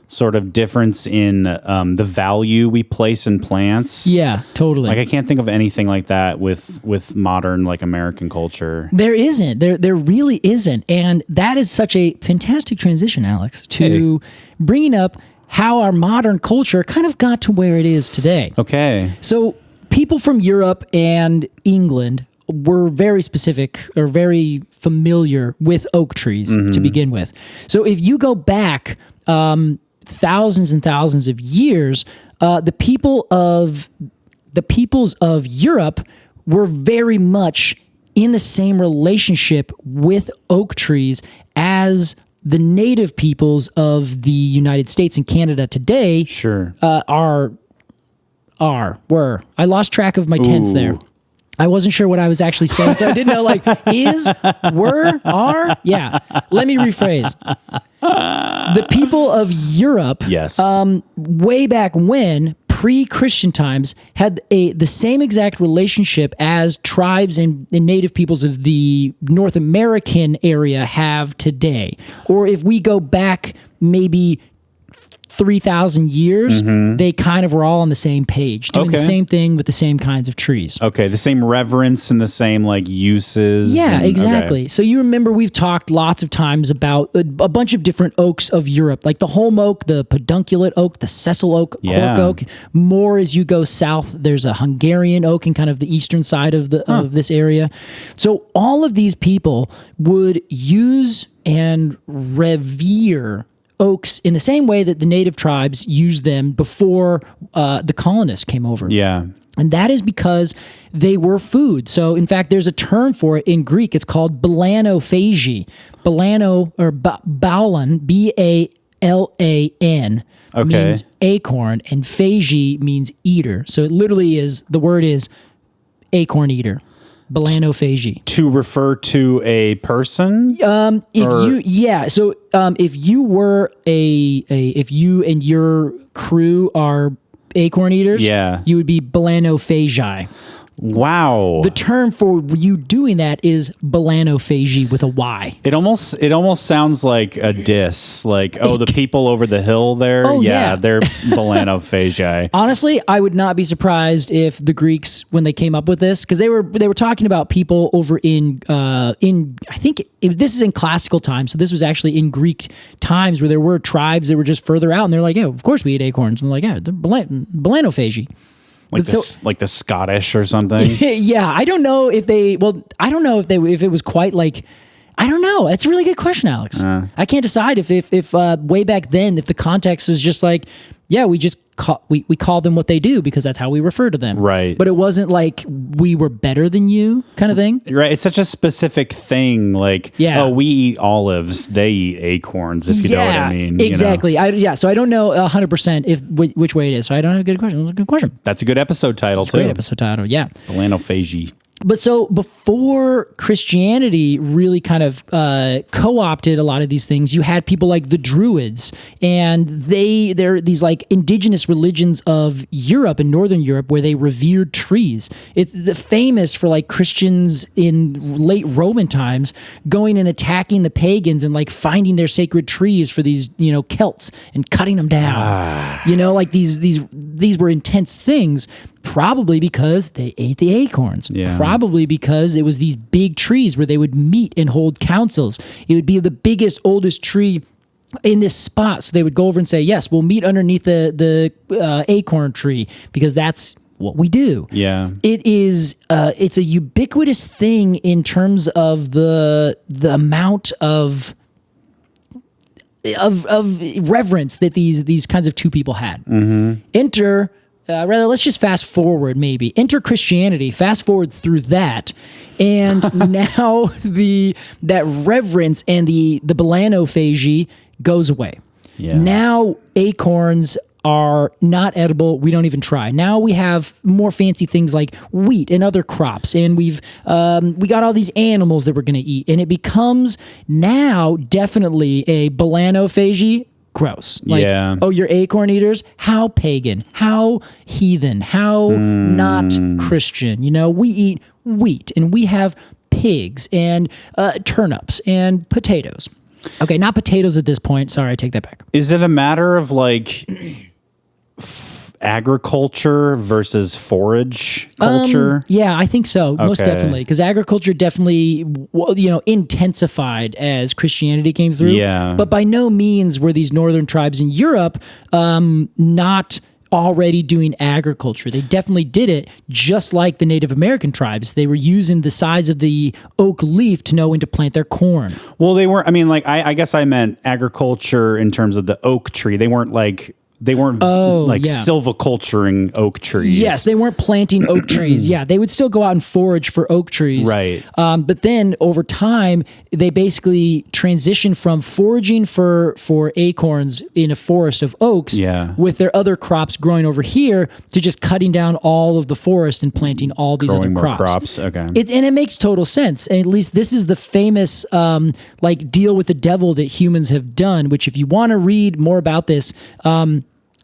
sort of difference in the value we place in plants. Yeah, totally. Like I can't think of anything like that with modern like American culture. There isn't. There really isn't. And that is such a fantastic transition, Alex, to bringing up how our modern culture kind of got to where it is today. Okay. So people from Europe and England were very specific or very familiar with oak trees to begin with. So if you go back thousands and thousands of years, the peoples of Europe were very much in the same relationship with oak trees as the native peoples of the United States and Canada today were. I lost track of my tense there. I wasn't sure what I was actually saying, so I didn't know, like, is, were, are? Yeah. Let me rephrase. The people of Europe, way back when, pre-Christian times, had the same exact relationship as tribes and native peoples of the North American area have today. Or if we go back maybe 3,000 years, they kind of were all on the same page, doing the same thing with the same kinds of trees. Okay, the same reverence and the same like uses. Yeah, exactly. Okay. So you remember we've talked lots of times about a bunch of different oaks of Europe, like the holm oak, the pedunculate oak, the sessile oak, cork oak. More as you go south, there's a Hungarian oak in kind of the eastern side of of this area. So all of these people would use and revere oaks in the same way that the native tribes used them before the colonists came over. Yeah. And that is because they were food. So, in fact, there's a term for it in Greek. It's called balanophagy. Balano, or baulan, B-A-L-A-N, means acorn, and phagy means eater. So it literally is, the word is acorn-eater. Balanophagy. To refer to a person? So if you were if you and your crew are acorn eaters, you would be balanophagy. Wow. The term for you doing that is balanophagy with a Y. It almost sounds like a diss. Like, the people over the hill there, they're balanophagy. Honestly, I would not be surprised if the Greeks, when they came up with this, because they were talking about people over in I think this is in classical times, so this was actually in Greek times where there were tribes that were just further out, and they're like, yeah, of course we eat acorns. And they're like, yeah, they're balanophagy. Like like the Scottish or something. Yeah, I don't know if they. Well, I don't know if it was quite like. I don't know. That's a really good question, Alex. I can't decide if way back then, if the context was just like, yeah, we just we call them what they do because that's how we refer to them. Right. But it wasn't like we were better than you kind of thing. Right. It's such a specific thing. Like, we eat olives. They eat acorns, if you know what I mean. Exactly. So I don't know 100% which way it is. So I don't have a good question. That's a good question. That's a good episode title, too. Great episode title, yeah. Balanophagy. But so before Christianity really kind of co-opted a lot of these things, you had people like the Druids, and they're these like indigenous religions of Europe and Northern Europe where they revered trees. It's famous for like Christians in late Roman times going and attacking the pagans and like finding their sacred trees for these, Celts and cutting them down. Like these were intense things. Probably because they ate the acorns. Yeah. Probably because it was these big trees where they would meet and hold councils. It would be the biggest, oldest tree in this spot. So they would go over and say, yes, we'll meet underneath the acorn tree because that's what we do. Yeah. It is it's a ubiquitous thing in terms of the amount of reverence that these kinds of two people had. Enter let's just fast forward maybe. Enter Christianity, fast forward through that, and now that reverence and the balanophagy goes away. Yeah. Now acorns are not edible. We don't even try. Now we have more fancy things like wheat and other crops, and we got all these animals that we're going to eat, and it becomes now definitely a balanophagy. Gross. Like, you're acorn eaters? How pagan, how heathen, how not Christian. We eat wheat and we have pigs and turnips and potatoes. Okay, not potatoes at this point. Sorry, I take that back. Is it a matter of like agriculture versus forage culture? Yeah, I think so. Most definitely. Because agriculture definitely, intensified as Christianity came through. Yeah. But by no means were these northern tribes in Europe not already doing agriculture. They definitely did it just like the Native American tribes. They were using the size of the oak leaf to know when to plant their corn. Well, they weren't, I guess I meant agriculture in terms of the oak tree. They weren't silviculturing oak trees. Yes, they weren't planting oak trees. Yeah, they would still go out and forage for oak trees. Right. But then over time, they basically transitioned from foraging for acorns in a forest of oaks with their other crops growing over here to just cutting down all of the forest and planting all these Growing other more crops. Okay. And it makes total sense. And at least this is the famous deal with the devil that humans have done, which if you want to read more about this,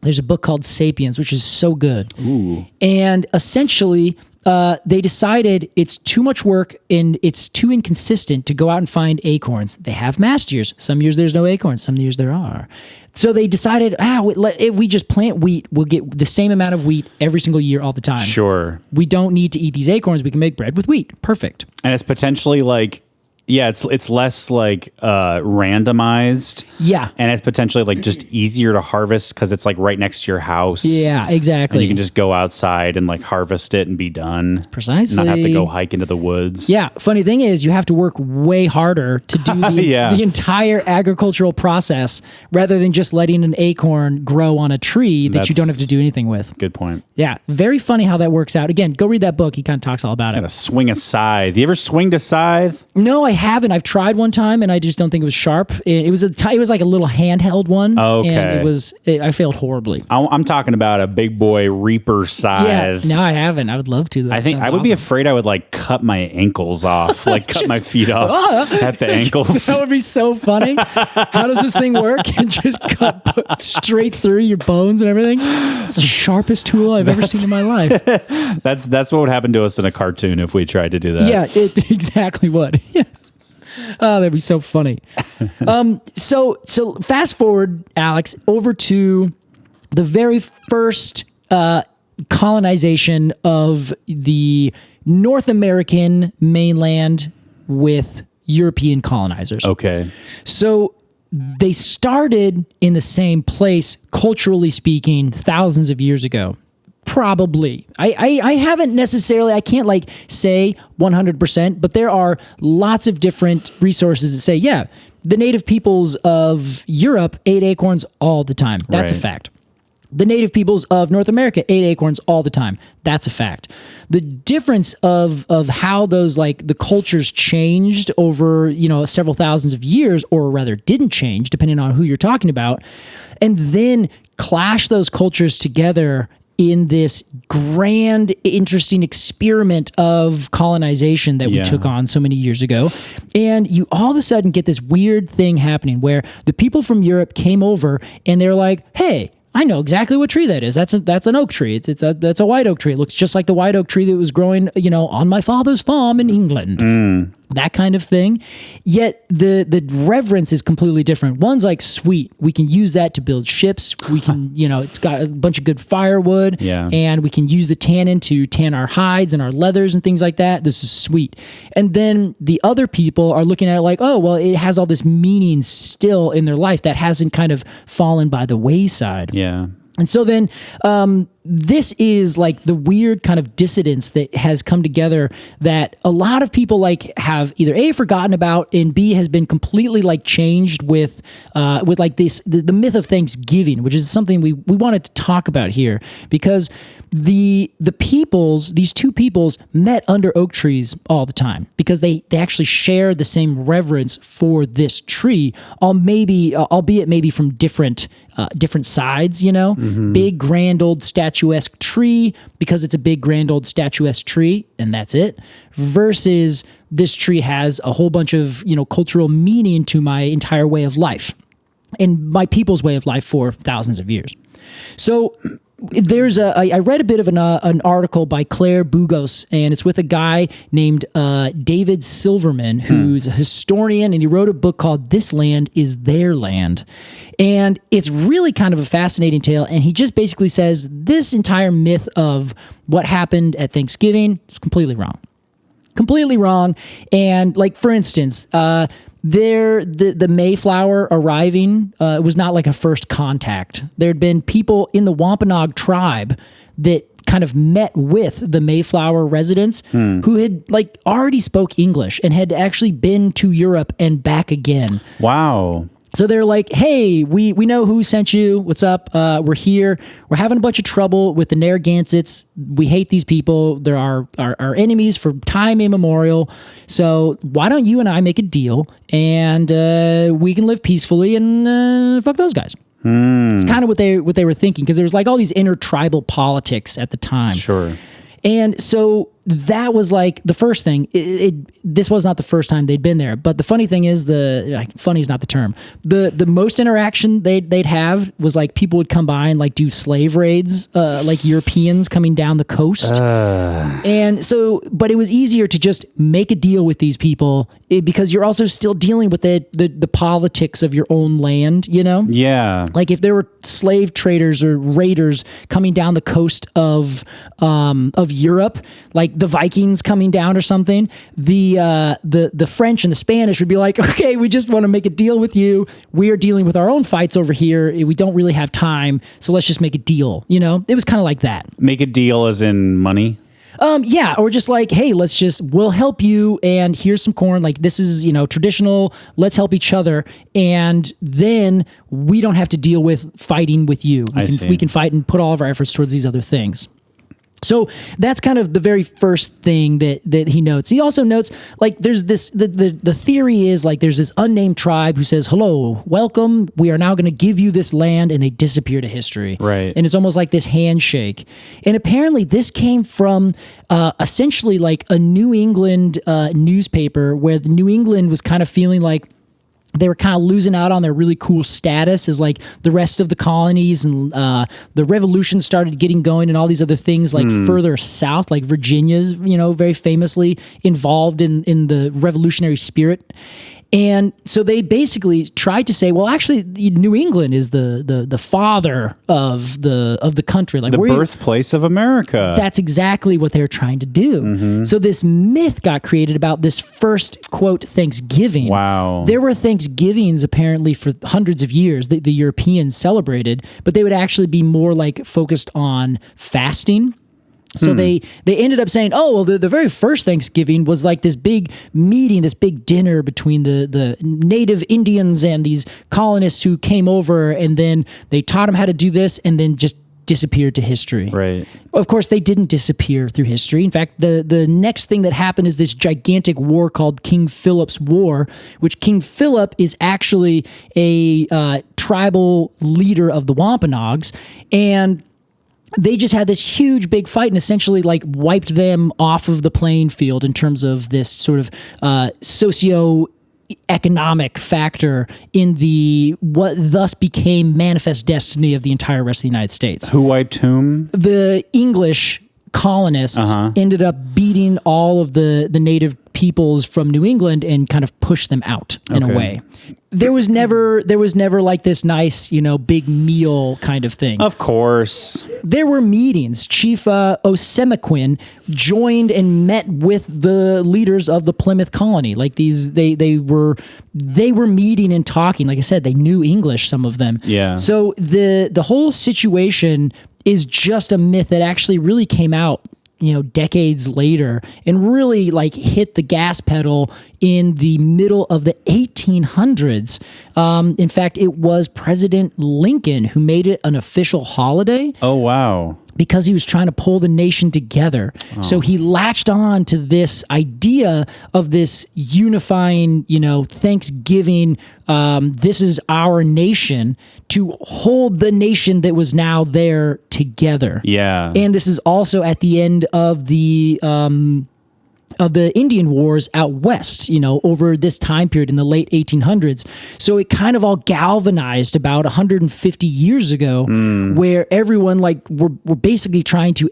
there's a book called Sapiens, which is so good. Ooh. And essentially, they decided it's too much work and it's too inconsistent to go out and find acorns. They have mast years. Some years there's no acorns. Some years there are. So they decided, if we just plant wheat, we'll get the same amount of wheat every single year all the time. Sure. We don't need to eat these acorns. We can make bread with wheat. Perfect. And it's potentially like, yeah, it's less like randomized. Yeah. And it's potentially like just easier to harvest because it's like right next to your house. Yeah, exactly. And you can just go outside and like harvest it and be done. Precisely. Not have to go hike into the woods. Yeah. Funny thing is, you have to work way harder to do the entire agricultural process rather than just letting an acorn grow on a tree that you don't have to do anything with. Good point. Yeah. Very funny how that works out. Again, go read that book. He kind of talks all about it. Gotta swing a scythe. You ever swinged a scythe? No, I haven't. I've tried one time and I just don't think it was sharp. It was like a little handheld one. Okay. And I failed horribly. I'm talking about a big boy reaper scythe. Yeah. No, I haven't. I would love to. I think I would be afraid I would like cut my ankles off, like cut my feet off at the ankles. That would be so funny. How does this thing work? And just cut straight through your bones and everything. It's the sharpest tool I've ever seen in my life. That's what would happen to us in a cartoon if we tried to do that. Yeah, it exactly would. Yeah. Oh, that'd be so funny. So fast forward, Alex, over to the very first colonization of the North American mainland with European colonizers. Okay. So they started in the same place, culturally speaking, thousands of years ago. Probably. I haven't necessarily, I can't like say 100%, but there are lots of different resources that say, yeah, the native peoples of Europe ate acorns all the time. That's a fact. The native peoples of North America ate acorns all the time. That's a fact. The difference of how those like the cultures changed over, several thousands of years, or rather didn't change depending on who you're talking about, and then clash those cultures together in this grand, interesting experiment of colonization that we took on so many years ago. And you all of a sudden get this weird thing happening where the people from Europe came over and they're like, hey, I know exactly what tree that is. That's an oak tree. That's a white oak tree. It looks just like the white oak tree that was growing, on my father's farm in England. That kind of thing. Yet the reverence is completely different. One's like, sweet, we can use that to build ships. We can, it's got a bunch of good firewood. Yeah. And we can use the tannin to tan our hides and our leathers and things like that. This is sweet. And then the other people are looking at it like, oh, well, it has all this meaning still in their life that hasn't kind of fallen by the wayside. Yeah. And so then this is like the weird kind of dissidence that has come together that a lot of people like have either A, forgotten about, and B, has been completely like changed with like this, the myth of Thanksgiving, which is something we wanted to talk about here because the peoples, these two peoples met under oak trees all the time because they actually share the same reverence for this tree, albeit maybe from different sides, big, grand old statuesque tree because it's a big, grand old statuesque tree and that's it, versus this tree has a whole bunch of, cultural meaning to my entire way of life and my people's way of life for thousands of years. So I read a bit of an article by Claire Bugos, and it's with a guy named David Silverman, who's a historian, and he wrote a book called This Land is Their Land. And it's really kind of a fascinating tale, and he just basically says this entire myth of what happened at Thanksgiving is completely wrong. Completely wrong. And like, for instance, the Mayflower arriving was not like a first contact. There had been people in the Wampanoag tribe that kind of met with the Mayflower residents who had like already spoke English and had actually been to Europe and back again. Wow. So they're like, hey, we know who sent you. What's up? We're here. We're having a bunch of trouble with the Narragansetts. We hate these people. They're our enemies for time immemorial. So why don't you and I make a deal and we can live peacefully and fuck those guys. It's kind of what they were thinking because there was like all these intertribal politics at the time. Sure. And so that was like the first thing. This was not the first time they'd been there, but the funny thing is, funny is not the term. The most interaction they'd have was like people would come by and like do slave raids, like Europeans coming down the coast. And so, but it was easier to just make a deal with these people because you're also still dealing with the politics of your own land, you know? Yeah. Like if there were slave traders or raiders coming down the coast of Europe, like the Vikings coming down or something, the French and the Spanish would be like, okay, we just want to make a deal with you. We are dealing with our own fights over here. We don't really have time, so let's just make a deal. You know, it was kind of like that. Make a deal as in money? Yeah, or just like, hey, we'll help you, and here's some corn. Like, this is, traditional. Let's help each other, and then we don't have to deal with fighting with you. We can fight and put all of our efforts towards these other things. So that's kind of the very first thing that he notes. He also notes, like, there's this, the theory is, like, there's this unnamed tribe who says, hello, welcome, we are now going to give you this land, and they disappear to history. Right. And it's almost like this handshake. And apparently this came from essentially like a New England newspaper where the New England was kind of feeling like they were kind of losing out on their really cool status as like the rest of the colonies, and the revolution started getting going and all these other things like further south, like Virginia's, very famously involved in the revolutionary spirit. And so they basically tried to say, well, actually, New England is the father of the country, like the birthplace of America. That's exactly what they were trying to do. Mm-hmm. So this myth got created about this first, quote, Thanksgiving. Wow. There were Thanksgivings apparently for hundreds of years that the Europeans celebrated, but they would actually be more like focused on fasting. So they ended up saying, oh, well, the very first Thanksgiving was like this big meeting, this big dinner between the native Indians and these colonists who came over, and then they taught them how to do this, and then just disappeared to history. Right. Of course, they didn't disappear through history. In fact, the next thing that happened is this gigantic war called King Philip's War, which King Philip is actually a tribal leader of the Wampanoags, and they just had this huge big fight and essentially like wiped them off of the playing field in terms of this sort of socio-economic factor in what thus became manifest destiny of the entire rest of the United States. Who wiped whom? The English colonists ended up beating all of the native peoples from New England and kind of pushed them out in a way. There was never like this nice, big meal kind of thing. Of course. There were meetings. Chief Osemequin joined and met with the leaders of the Plymouth colony. Like they were meeting and talking. Like I said, they knew English, some of them. Yeah. So the whole situation is just a myth that actually really came out decades later and really like hit the gas pedal in the middle of the 1800s. In fact, it was President Lincoln who made it an official holiday. Oh, wow. Because he was trying to pull the nation together. Oh. So he latched on to this idea of this unifying, Thanksgiving, this is our nation, to hold the nation that was now there together. Yeah. And this is also at the end of the Indian Wars out west, over this time period in the late 1800s. So it kind of all galvanized about 150 years ago, where everyone were basically trying to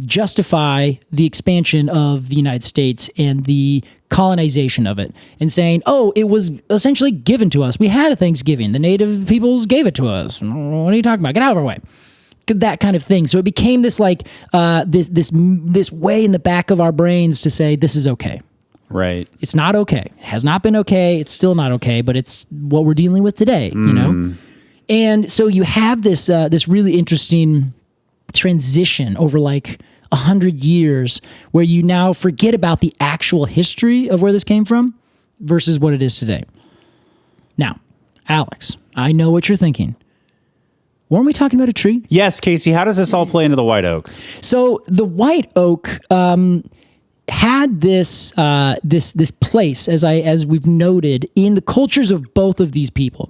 justify the expansion of the United States and the colonization of it, and saying, oh, it was essentially given to us. We had a Thanksgiving. The native peoples gave it to us. What are you talking about? Get out of our way. That kind of thing. So it became this this way in the back of our brains to say this is okay. Right. It's not okay. It has not been okay. It's still not okay, but it's what we're dealing with today, And so you have this this really interesting transition over like 100 years where you now forget about the actual history of where this came from versus what it is today. Now, Alex, I know what you're thinking. Weren't we talking about a tree? Yes, Casey. How does this all play into the white oak? So the white oak had this this place, as we've noted, in the cultures of both of these people.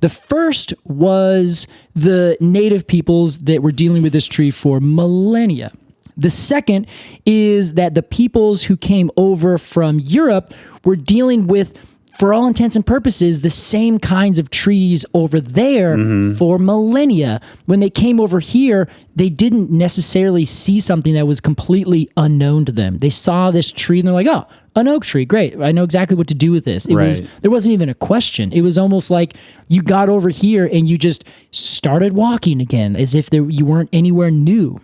The first was the native peoples that were dealing with this tree for millennia. The second is that the peoples who came over from Europe were dealing with, for all intents and purposes, the same kinds of trees over there for millennia. When they came over here, they didn't necessarily see something that was completely unknown to them. They saw this tree and they're like, oh, an oak tree, great. I know exactly what to do with this. There wasn't even a question. It was almost like you got over here and you just started walking again as if you weren't anywhere new.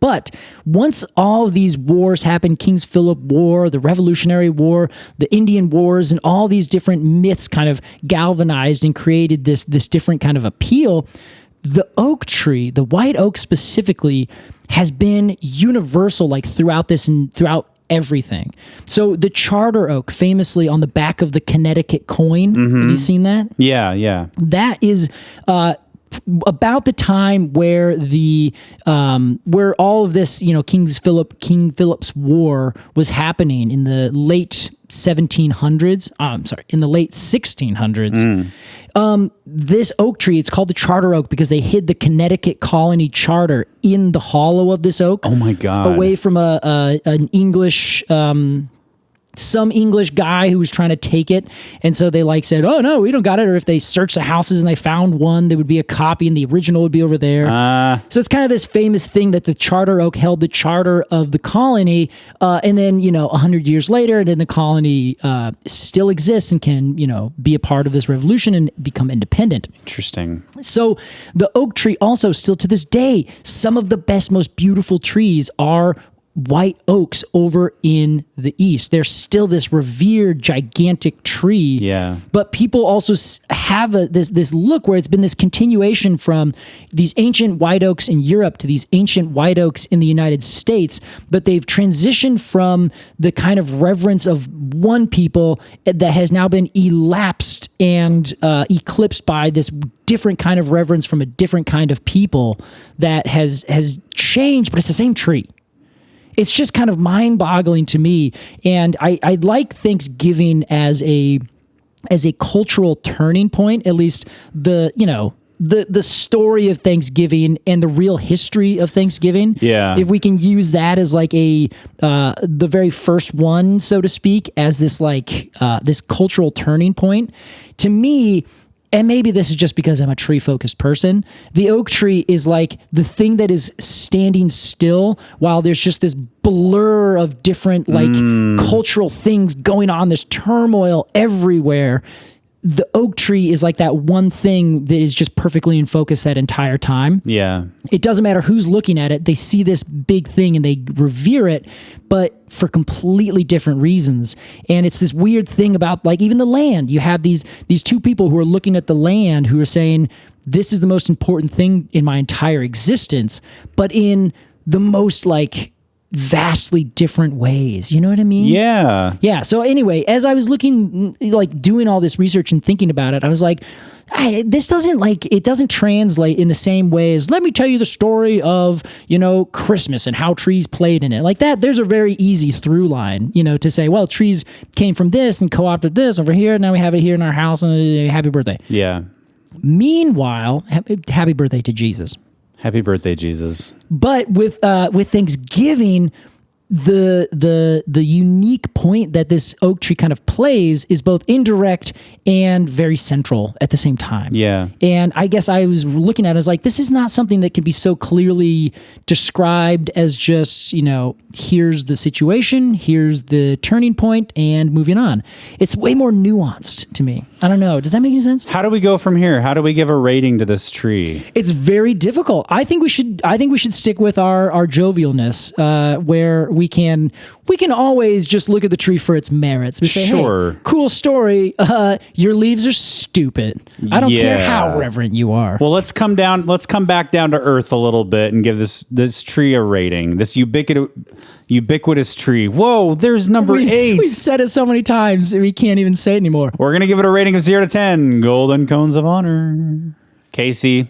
But once all of these wars happened, King's Philip War, the Revolutionary War, the Indian Wars, and all these different myths kind of galvanized and created this different kind of appeal, the oak tree, the white oak specifically, has been universal like throughout this and throughout everything. So the charter oak, famously on the back of the Connecticut coin, have you seen that? Yeah. That is about the time where where all of this, King Philip's War was happening in the late 1700s. In the late 1600s. This oak tree, it's called the charter oak because they hid the Connecticut colony charter in the hollow of this oak. Oh my God! Away from an English. Some English guy who was trying to take it. And so they said, oh no, we don't got it. Or if they searched the houses and they found one, there would be a copy and the original would be over there. So it's kind of this famous thing that the charter oak held the charter of the colony. And then, 100 years later, then the colony still exists and can, be a part of this revolution and become independent. Interesting. So the oak tree also still to this day, some of the best, most beautiful trees are white oaks over in the East. They're still this revered, gigantic tree. Yeah. But people also have this look where it's been this continuation from these ancient white oaks in Europe to these ancient white oaks in the United States. But they've transitioned from the kind of reverence of one people that has now been elapsed and eclipsed by this different kind of reverence from a different kind of people that has changed, but it's the same tree. It's just kind of mind-boggling to me, and I like Thanksgiving as a cultural turning point. At least the story of Thanksgiving and the real history of Thanksgiving. Yeah, if we can use that as the very first one, so to speak, as this this cultural turning point. To me, and maybe this is just because I'm a tree-focused person, the oak tree is like the thing that is standing still while there's just this blur of different cultural things going on, this turmoil everywhere. The oak tree is like that one thing that is just perfectly in focus that entire time. Yeah. It doesn't matter who's looking at it. They see this big thing and they revere it, but for completely different reasons. And it's this weird thing about even the land. You have these two people who are looking at the land who are saying, this is the most important thing in my entire existence, but in the most vastly different ways. You know what I mean? Yeah. Yeah. So anyway, as I was looking, doing all this research and thinking about it, I was like, this doesn't it doesn't translate in the same way as, let me tell you the story of, Christmas and how trees played in it. Like that, there's a very easy through line, to say, well, trees came from this and co-opted this over here. Now we have it here in our house and happy birthday. Yeah. Meanwhile, happy birthday to Jesus. Happy birthday, Jesus. But with Thanksgiving, the unique point that this oak tree kind of plays is both indirect and very central at the same time. Yeah. And I guess I was looking at it as this is not something that can be so clearly described as just, here's the situation, here's the turning point, and moving on. It's way more nuanced to me. I don't know. Does that make any sense? How do we go from here? How do we give a rating to this tree? It's very difficult. I think we should stick with our jovialness, where we can always just look at the tree for its merits. We say, sure. Hey, cool story. Your leaves are stupid. I don't care how reverent you are. Well, let's come back down to earth a little bit and give this tree a rating. This ubiquitous tree. Whoa, there's number 8. We've said it so many times we can't even say it anymore. We're gonna give it a rating of 0 to 10. Golden cones of honor. Casey,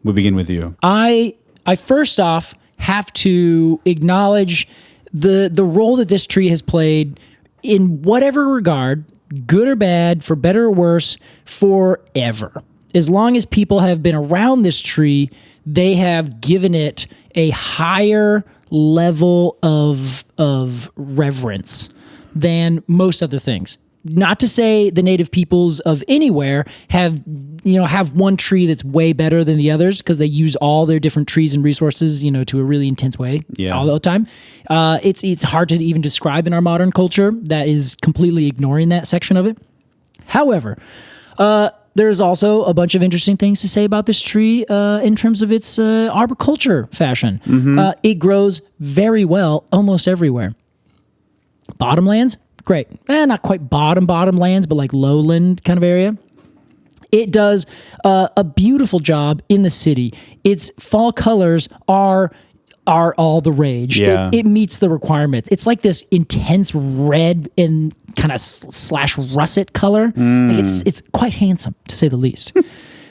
we begin with you. I first off have to acknowledge the role that this tree has played in whatever regard, good or bad, for better or worse, forever. As long as people have been around this tree, they have given it a higher level of reverence than most other things. Not to say the native peoples of anywhere have one tree that's way better than the others, because they use all their different trees and resources, to a really intense way all the time. It's hard to even describe in our modern culture that is completely ignoring that section of it. However, there's also a bunch of interesting things to say about this tree in terms of its arboriculture fashion. It grows very well almost everywhere. Bottomlands, great. Not quite bottom lands, but like lowland kind of area. It does a beautiful job in the city. Its fall colors are all the rage. Yeah. It meets the requirements. It's like this intense red and kind of slash russet color. Like it's quite handsome, to say the least.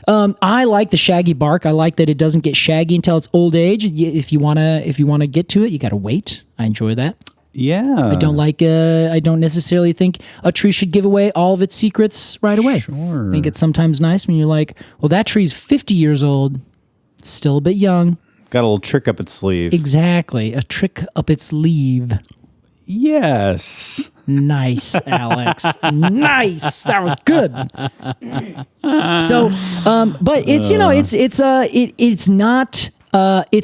I like the shaggy bark. I like that it doesn't get shaggy until its old age. If you wanna get to it, you gotta wait. I enjoy that. Yeah. I don't necessarily think a tree should give away all of its secrets right away. Sure. I think it's sometimes nice when you're like, well, that tree's 50 years old. It's still a bit young. Got a little trick up its sleeve. Exactly. A trick up its sleeve. Yes. Nice, Alex. Nice. That was good. So, but it's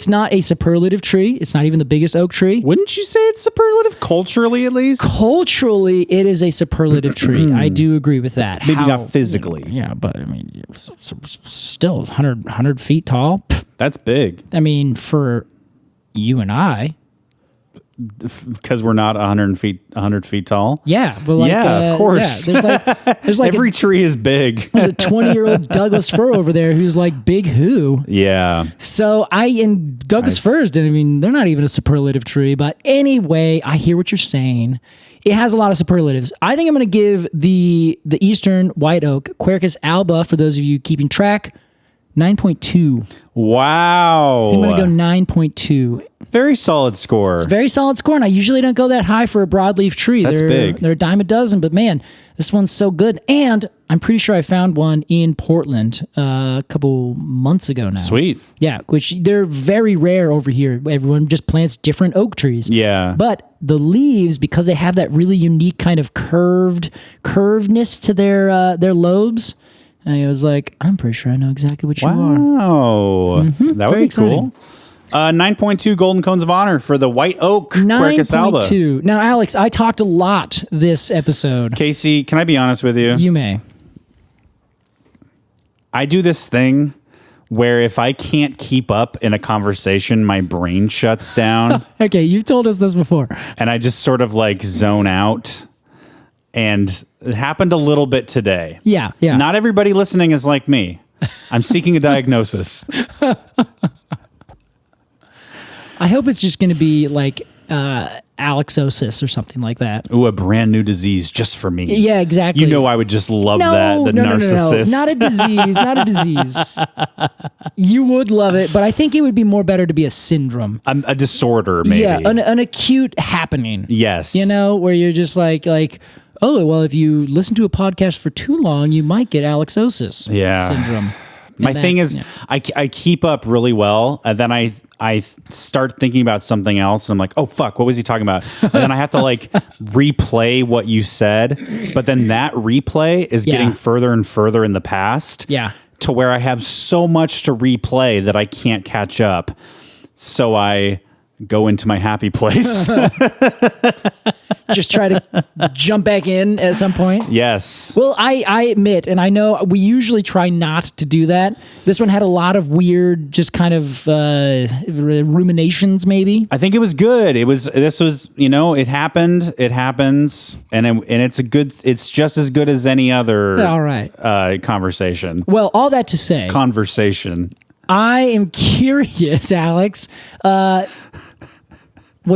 not a superlative tree. It's not even the biggest oak tree. Wouldn't you say it's superlative culturally, at least? Culturally, it is a superlative tree. I do agree with that. Maybe not physically. Yeah, but I mean, still 100 feet tall. That's big. I mean, for you and I. Because we're not 100 feet tall. Yeah, but like, of course. Yeah, there's like every tree is big. There's a 20-year-old Douglas fir over there who's like big who. Yeah. So Douglas firs, they're not even a superlative tree. But anyway, I hear what you're saying. It has a lot of superlatives. I think I'm going to give the eastern white oak, Quercus alba, for those of you keeping track, 9.2. Wow. I think I'm going to go 9.2. Very solid score. It's a very solid score, and I usually don't go that high for a broadleaf tree. That's big. They're a dime a dozen, but man, this one's so good. And I'm pretty sure I found one in Portland a couple months ago now. Sweet. Yeah, which they're very rare over here. Everyone just plants different oak trees. Yeah. But the leaves, because they have that really unique kind of curvedness to their lobes, and I was like, I'm pretty sure I know exactly what you are. Wow. That would Very be cool. 9.2 Golden Cones of Honor for the White Oak Quercus alba. 9.2. Now, Alex, I talked a lot this episode. Casey, can I be honest with you? You may. I do this thing where if I can't keep up in a conversation, my brain shuts down. Okay, you've told us this before. And I just sort of like zone out. And it happened a little bit today. Yeah. Not everybody listening is like me. I'm seeking a diagnosis. I hope it's just going to be like Alexosis or something like that. Ooh, a brand new disease just for me. Yeah, exactly. You know I would just love that. The narcissist. No. Not a disease. Not a disease. You would love it, but I think it would be more better to be a syndrome. A disorder, maybe. Yeah, an acute happening. Yes. Where you're just like, oh, well, if you listen to a podcast for too long, you might get Alexosis syndrome. My thing is, I keep up really well, and then I start thinking about something else, and I'm like, oh, fuck, what was he talking about? And then I have to like replay what you said, but then that replay is getting further and further in the past to where I have so much to replay that I can't catch up. So I go into my happy place. Just try to jump back in at some point. Yes. Well, I admit, and I know we usually try not to do that. This one had a lot of weird, just kind of ruminations, maybe. I think it was good. It happened. It happens. And it's just as good as any other all right. Conversation. Well, all that to say. Conversation. I am curious, Alex, what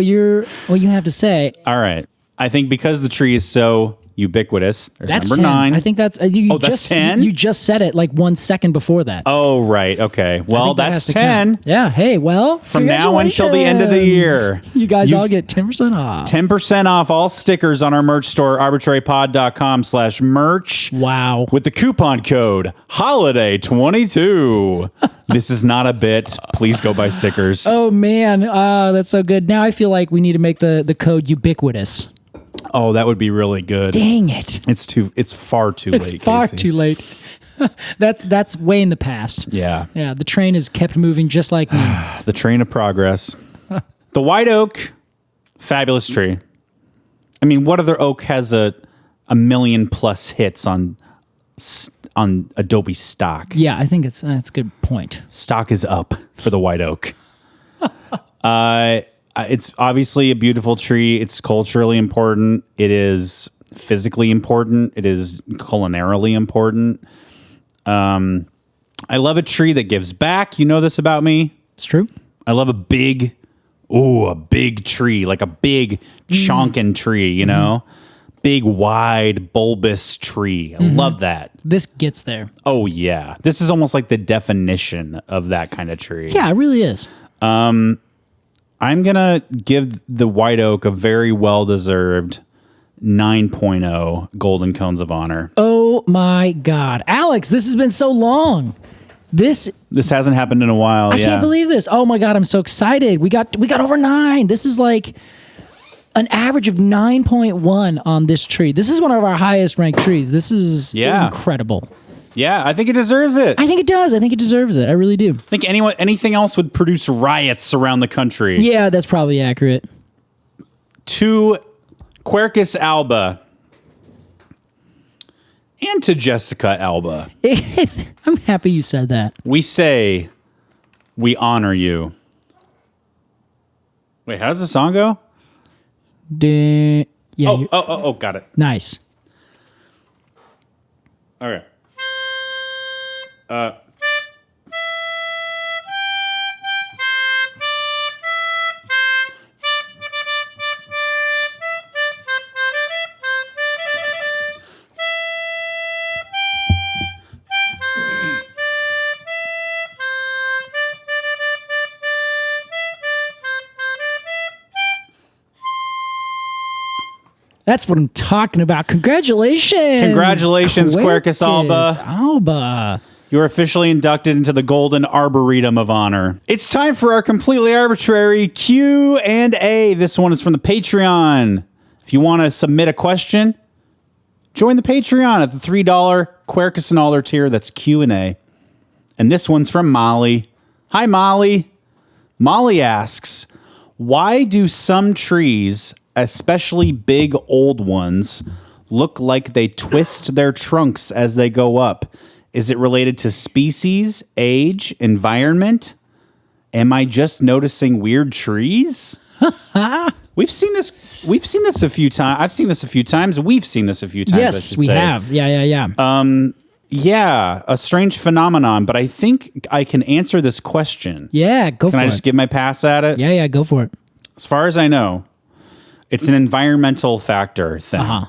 you have to say. All right. I think because the tree is so ubiquitous. There's That's number 10. 9. I think that's you that's just 10? you just said it like 1 second before that. Oh, right. Okay. Well, that's 10. Yeah. Hey, well, From now until the end of the year. You guys all get 10% off. 10% off all stickers on our merch store, arbortrarypod.com/merch. Wow. With the coupon code HOLIDAY22. This is not a bit. Please go buy stickers. Oh, man. That's so good. Now I feel like we need to make the code ubiquitous. Oh, that would be really good. Dang it. It's far too late. It's far Casey. too late. That's way in the past. Yeah. Yeah, the train has kept moving just like me. The train of progress. The white oak, fabulous tree. I mean, what other oak has a million plus hits on Adobe stock? Yeah, I think that's a good point. Stock is up for the white oak. It's obviously a beautiful tree. It's culturally important. It is physically important. It is culinarily important. I love a tree that gives back. You know this about me. It's true. I love a big tree, like a big chonkin tree, you know? Big, wide, bulbous tree. I love that. This gets there. Oh, yeah. This is almost like the definition of that kind of tree. Yeah, it really is. I'm going to give the white oak a very well-deserved 9.0 Golden Cones of Honor. Oh, my God. Alex, this has been so long. This hasn't happened in a while. I can't believe this. Oh, my God, I'm so excited. We got over 9. This is like an average of 9.1 on this tree. This is one of our highest ranked trees. This is incredible. Yeah, I think it deserves it. I think it does. I think it deserves it. I really do. I think anything else would produce riots around the country. Yeah, that's probably accurate. To Quercus alba and to Jessica alba, I'm happy you said that. we say we honor you. Wait, how does the song go? Yeah. Oh, got it. Nice. Okay. That's what I'm talking about. Congratulations. Congratulations, Quercus alba. Alba. You're officially inducted into the Golden Arboretum of Honor. It's time for our completely arbitrary Q&A. This one is from the Patreon. If you want to submit a question, join the Patreon at the $3 Quercus and Alder tier. That's Q&A. And this one's from Molly. Hi, Molly. Molly asks, why do some trees, especially big old ones, look like they twist their trunks as they go up? Is it related to species, age, environment? Am I just noticing weird trees? We've seen this a few times. I've seen this a few times. We've seen this a few times. Yes, we have. Yeah. Yeah, a strange phenomenon, but I think I can answer this question. Yeah, go for it. Can I just give my pass at it? Yeah, go for it. As far as I know, it's an environmental factor thing.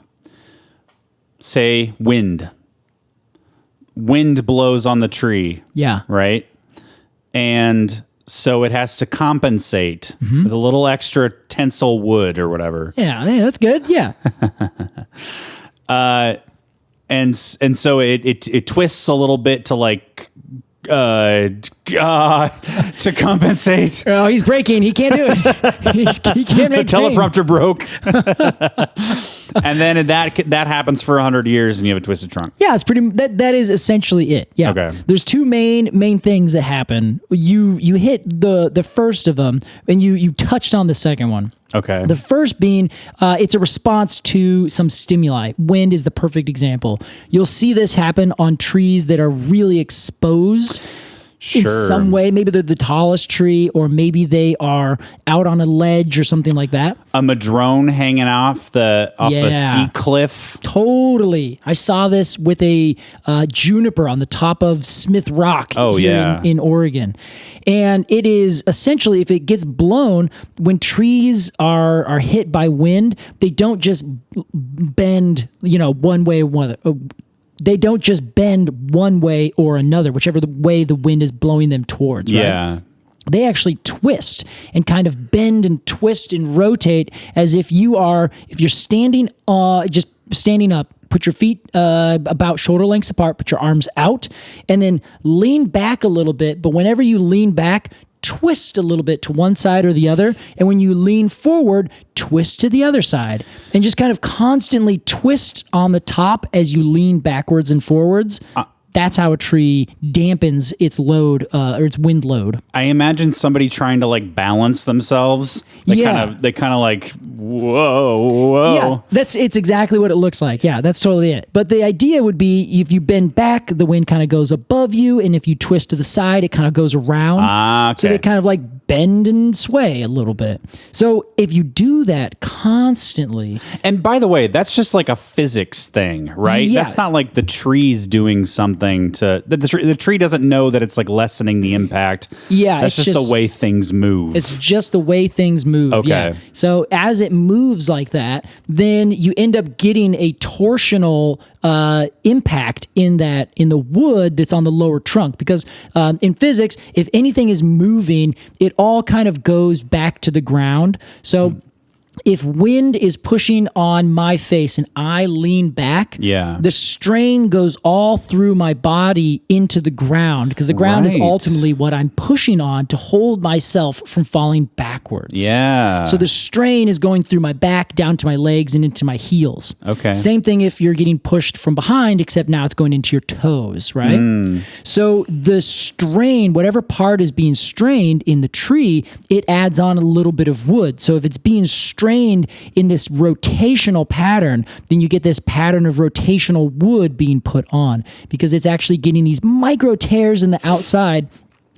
Say wind. Wind blows on the tree. Yeah. Right? And so it has to compensate with a little extra tensile wood or whatever. Yeah, that's good. Yeah. And so it twists a little bit to like to compensate. Oh, he's breaking. He can't do it. He can't make the teleprompter broke. And then that happens for 100 years and you have a twisted trunk. Yeah, it's pretty. That is essentially it. Yeah. Okay. There's two main things that happen. You hit the first of them, and you touched on the second one. Okay. The first being it's a response to some stimuli. Wind is the perfect example. You'll see this happen on trees that are really exposed. in some way. Maybe they're the tallest tree, or maybe they are out on a ledge or something like that. A madrone hanging off a sea cliff. Totally. I saw this with a juniper on the top of Smith Rock in Oregon. And it is essentially, if it gets blown, when trees are hit by wind, they don't just bend, one way or one other. They don't just bend one way or another, whichever the way the wind is blowing them towards, right? Yeah. They actually twist and kind of bend and twist and rotate as if you're standing, just standing up. Put your feet about shoulder lengths apart, put your arms out, and then lean back a little bit. But whenever you lean back, twist a little bit to one side or the other. And when you lean forward, twist to the other side. And just kind of constantly twist on the top as you lean backwards and forwards. That's how a tree dampens its load or its wind load. I imagine somebody trying to balance themselves. They kind of like, whoa. Yeah, it's exactly what it looks like. Yeah, that's totally it. But the idea would be if you bend back, the wind kind of goes above you, and if you twist to the side, it kind of goes around. Okay. So they kind of bend and sway a little bit. So if you do that constantly. And by the way, that's just a physics thing, right? Yeah. That's not like the tree's doing something to the tree doesn't know that it's lessening the impact. Yeah, that's just the way things move. It's just the way things move. Okay. Yeah. So as it moves like that, then you end up getting a torsional impact in the wood that's on the lower trunk, because in physics, if anything is moving, it all kind of goes back to the ground. So if wind is pushing on my face and I lean back, the strain goes all through my body into the ground, because the ground is ultimately what I'm pushing on to hold myself from falling backwards. Yeah. So the strain is going through my back, down to my legs, and into my heels. Okay. Same thing if you're getting pushed from behind, except now it's going into your toes, right? So the strain, whatever part is being strained in the tree, it adds on a little bit of wood. So if it's being strained in this rotational pattern, then you get this pattern of rotational wood being put on, because it's actually getting these micro tears in the outside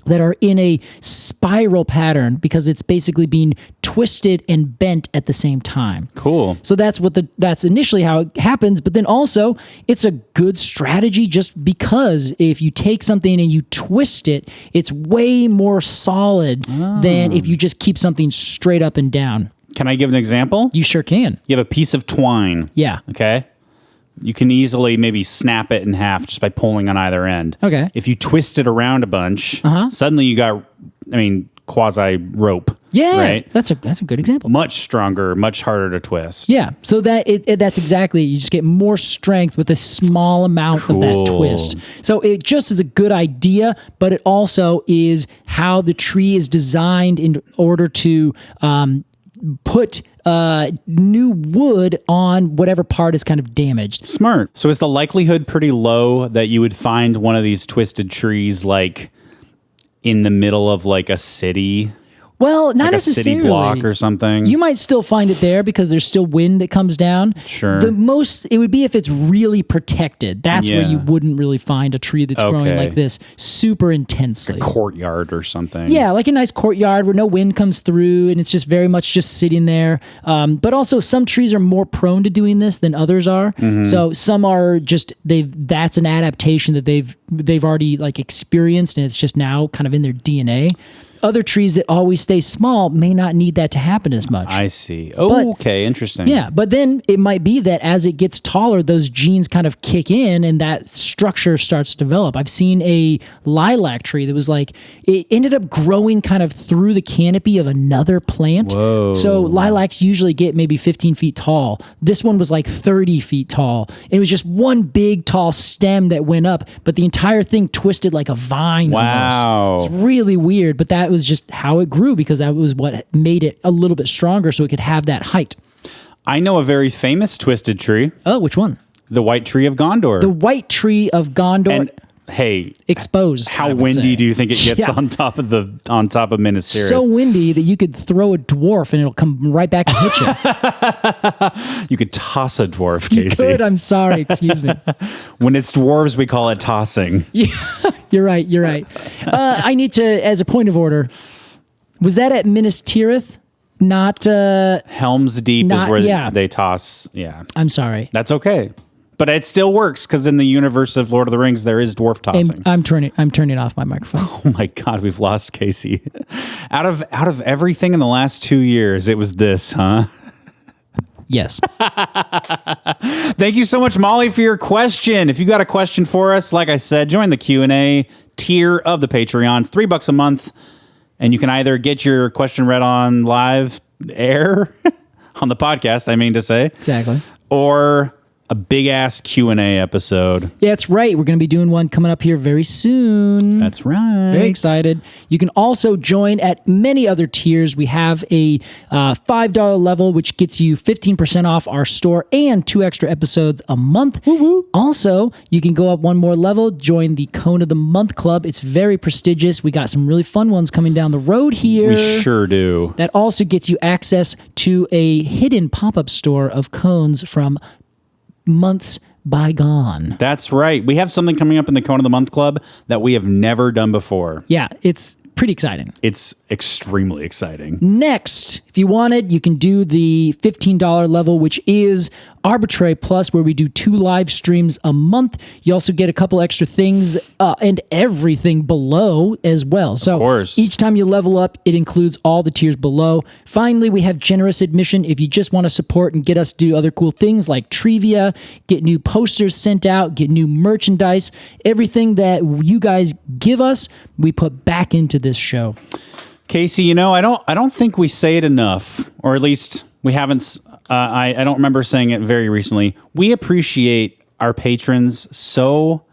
that are in a spiral pattern, because it's basically being twisted and bent at the same time. Cool. So that's initially how it happens, but then also it's a good strategy just because if you take something and you twist it, it's way more solid than if you just keep something straight up and down. Can I give an example? You sure can. You have a piece of twine. Yeah. Okay. You can easily maybe snap it in half just by pulling on either end. Okay. If you twist it around a bunch, suddenly you got, quasi rope. Yeah. Right? That's a good example. Much stronger, much harder to twist. Yeah. So that's exactly, you just get more strength with a small amount of that twist. So it just is a good idea, but it also is how the tree is designed in order to put new wood on whatever part is kind of damaged. Smart. So is the likelihood pretty low that you would find one of these twisted trees in the middle of a city? Well, not necessarily. A city block or something. You might still find it there because there's still wind that comes down. Sure. It would be if it's really protected. That's where you wouldn't really find a tree that's growing like this super intensely. A courtyard or something. Yeah, like a nice courtyard where no wind comes through and it's just very much just sitting there. But also some trees are more prone to doing this than others are. Mm-hmm. So some are just that's an adaptation that they've already experienced, and it's just now kind of in their DNA. Other trees that always stay small may not need that to happen as much. I see. Oh, okay. Interesting. Yeah, but then it might be that as it gets taller, those genes kind of kick in and that structure starts to develop. I've seen a lilac tree that was it ended up growing kind of through the canopy of another plant. Whoa. So lilacs usually get maybe 15 feet tall. This one was 30 feet tall. It was just one big tall stem that went up, but the entire thing twisted like a vine. Wow. Almost. It's really weird, but that was just how it grew because that was what made it a little bit stronger so it could have that height. I know a very famous twisted tree. Oh, which one? The white tree of Gondor. The white tree of Gondor. And Hey, exposed. how windy do you think it gets on top of Minas Tirith? So windy that you could throw a dwarf and it'll come right back and hit you. You could toss a dwarf, Casey. You could. I'm sorry. Excuse me. When it's dwarves, we call it tossing. Yeah, you're right. I need to, as a point of order, was that at Minas Tirith? Not Helm's Deep is where they toss. Yeah, I'm sorry. That's okay, but it still works because in the universe of Lord of the Rings, there is dwarf tossing. I'm turning off my microphone. Oh my God, we've lost Casey. Out of everything in the last 2 years, it was this, huh? Yes. Thank you so much, Molly, for your question. If you got a question for us, like I said, join the Q&A tier of the Patreon. It's $3 a month. And you can either get your question read on live air on the podcast, I mean to say. Exactly. Or a big-ass Q&A episode. Yeah, that's right. We're going to be doing one coming up here very soon. That's right. Very excited. You can also join at many other tiers. We have a $5 level, which gets you 15% off our store and 2 extra episodes a month. Woo-woo. Also, you can go up one more level, join the Cone of the Month Club. It's very prestigious. We got some really fun ones coming down the road here. We sure do. That also gets you access to a hidden pop-up store of cones from months bygone. That's right. We have something coming up in the Cone of the Month Club that we have never done before. Yeah, it's pretty exciting. It's extremely exciting. Next, if you want it, you can do the $15 level, which is Arbortrary Plus, where we do 2 live streams a month. You also get a couple extra things and everything below as well. So of course, each time you level up, it includes all the tiers below. Finally, we have generous admission if you just want to support and get us to do other cool things like trivia, get new posters sent out, get new merchandise. Everything that you guys give us, we put back into this show. Casey, I don't think we say it enough, or at least we haven't. I don't remember saying it very recently. We appreciate our patrons so,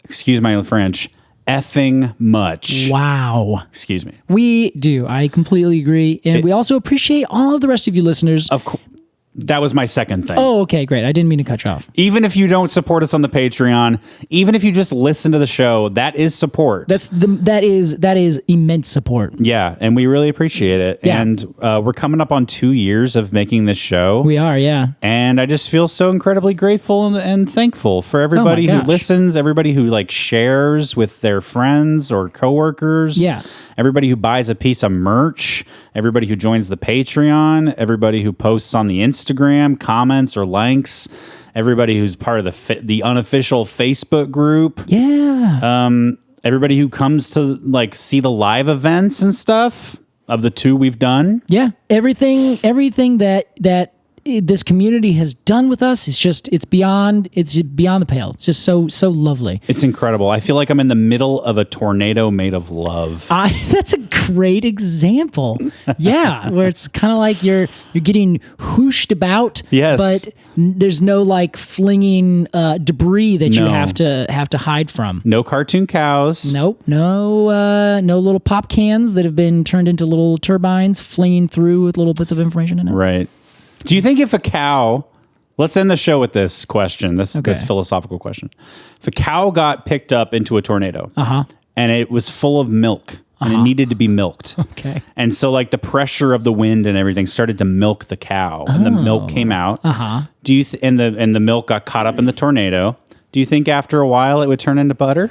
excuse my French, effing much. Wow. Excuse me. We do. I completely agree. And we also appreciate all of the rest of you listeners. Of course. That was my second thing. Oh, okay, great. I didn't mean to cut you off. Even if you don't support us on the Patreon, even if you just listen to the show, that is support. That is immense support. Yeah, and we really appreciate it. Yeah. And we're coming up on 2 years of making this show. We are, yeah. And I just feel so incredibly grateful and thankful for everybody who listens, everybody who shares with their friends or coworkers. Yeah. Everybody who buys a piece of merch, everybody who joins the Patreon, everybody who posts on the Instagram, comments or likes, everybody who's part of the unofficial Facebook group. Yeah. Everybody who comes to see the live events and stuff of the 2 we've done. Yeah. Everything that this community has done with us it's beyond the pale. It's just so lovely. It's incredible. I feel like I'm in the middle of a tornado made of love. That's a great example. Yeah, where it's kind of like you're getting whooshed about. Yes, but there's no flinging debris that you have to hide from. No cartoon cows. Nope. No little pop cans that have been turned into little turbines flinging through with little bits of information in it. Right. Do you think if a cow, let's end the show with this question, this philosophical question. If a cow got picked up into a tornado and it was full of milk and it needed to be milked. Okay. And so the pressure of the wind and everything started to milk the cow and the milk came out. Do you and the milk got caught up in the tornado. Do you think after a while it would turn into butter?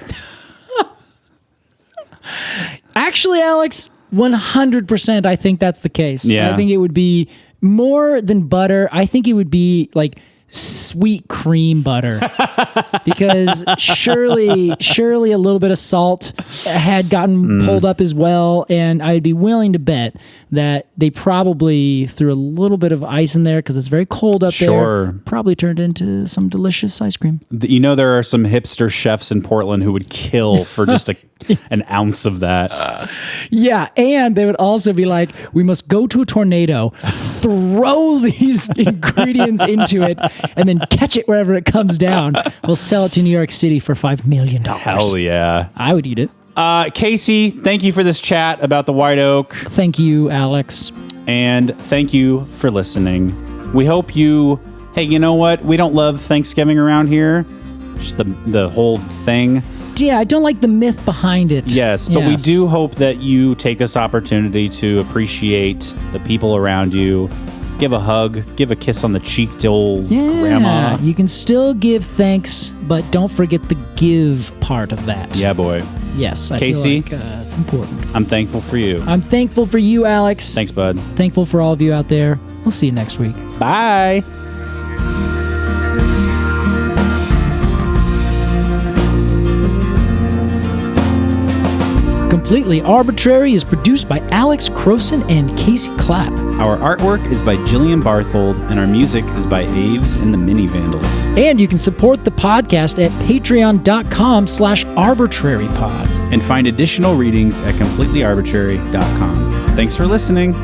Actually, Alex, 100% I think that's the case. Yeah. I think it would be more than butter. I think it would be sweet cream butter because surely a little bit of salt had gotten pulled up as well, and I'd be willing to bet that they probably threw a little bit of ice in there because it's very cold up there. Probably turned into some delicious ice cream. There are some hipster chefs in Portland who would kill for just an ounce of that. Yeah, and they would also be like, we must go to a tornado, throw these ingredients into it, and then catch it wherever it comes down. We'll sell it to New York City for $5 million. Hell yeah. I would eat it. Casey, thank you for this chat about the white oak. Thank you, Alex. And thank you for listening. We hope you... Hey, you know what? We don't love Thanksgiving around here. Just the whole thing. I don't like the myth behind it. Yes, but we do hope that you take this opportunity to appreciate the people around you. Give a hug, give a kiss on the cheek to old grandma. You can still give thanks, but don't forget the give part of that. Yeah, boy. Yes, Casey, I feel like it's important. I'm thankful for you. I'm thankful for you, Alex. Thanks, bud. Thankful for all of you out there. We'll see you next week. Bye. Completely Arbortrary is produced by Alex Crowson and Casey Clapp. Our artwork is by Jillian Barthold, and our music is by Aves and the Mini Vandals. And you can support the podcast at patreon.com/arbitrarypod. And find additional readings at completelyarbitrary.com. Thanks for listening.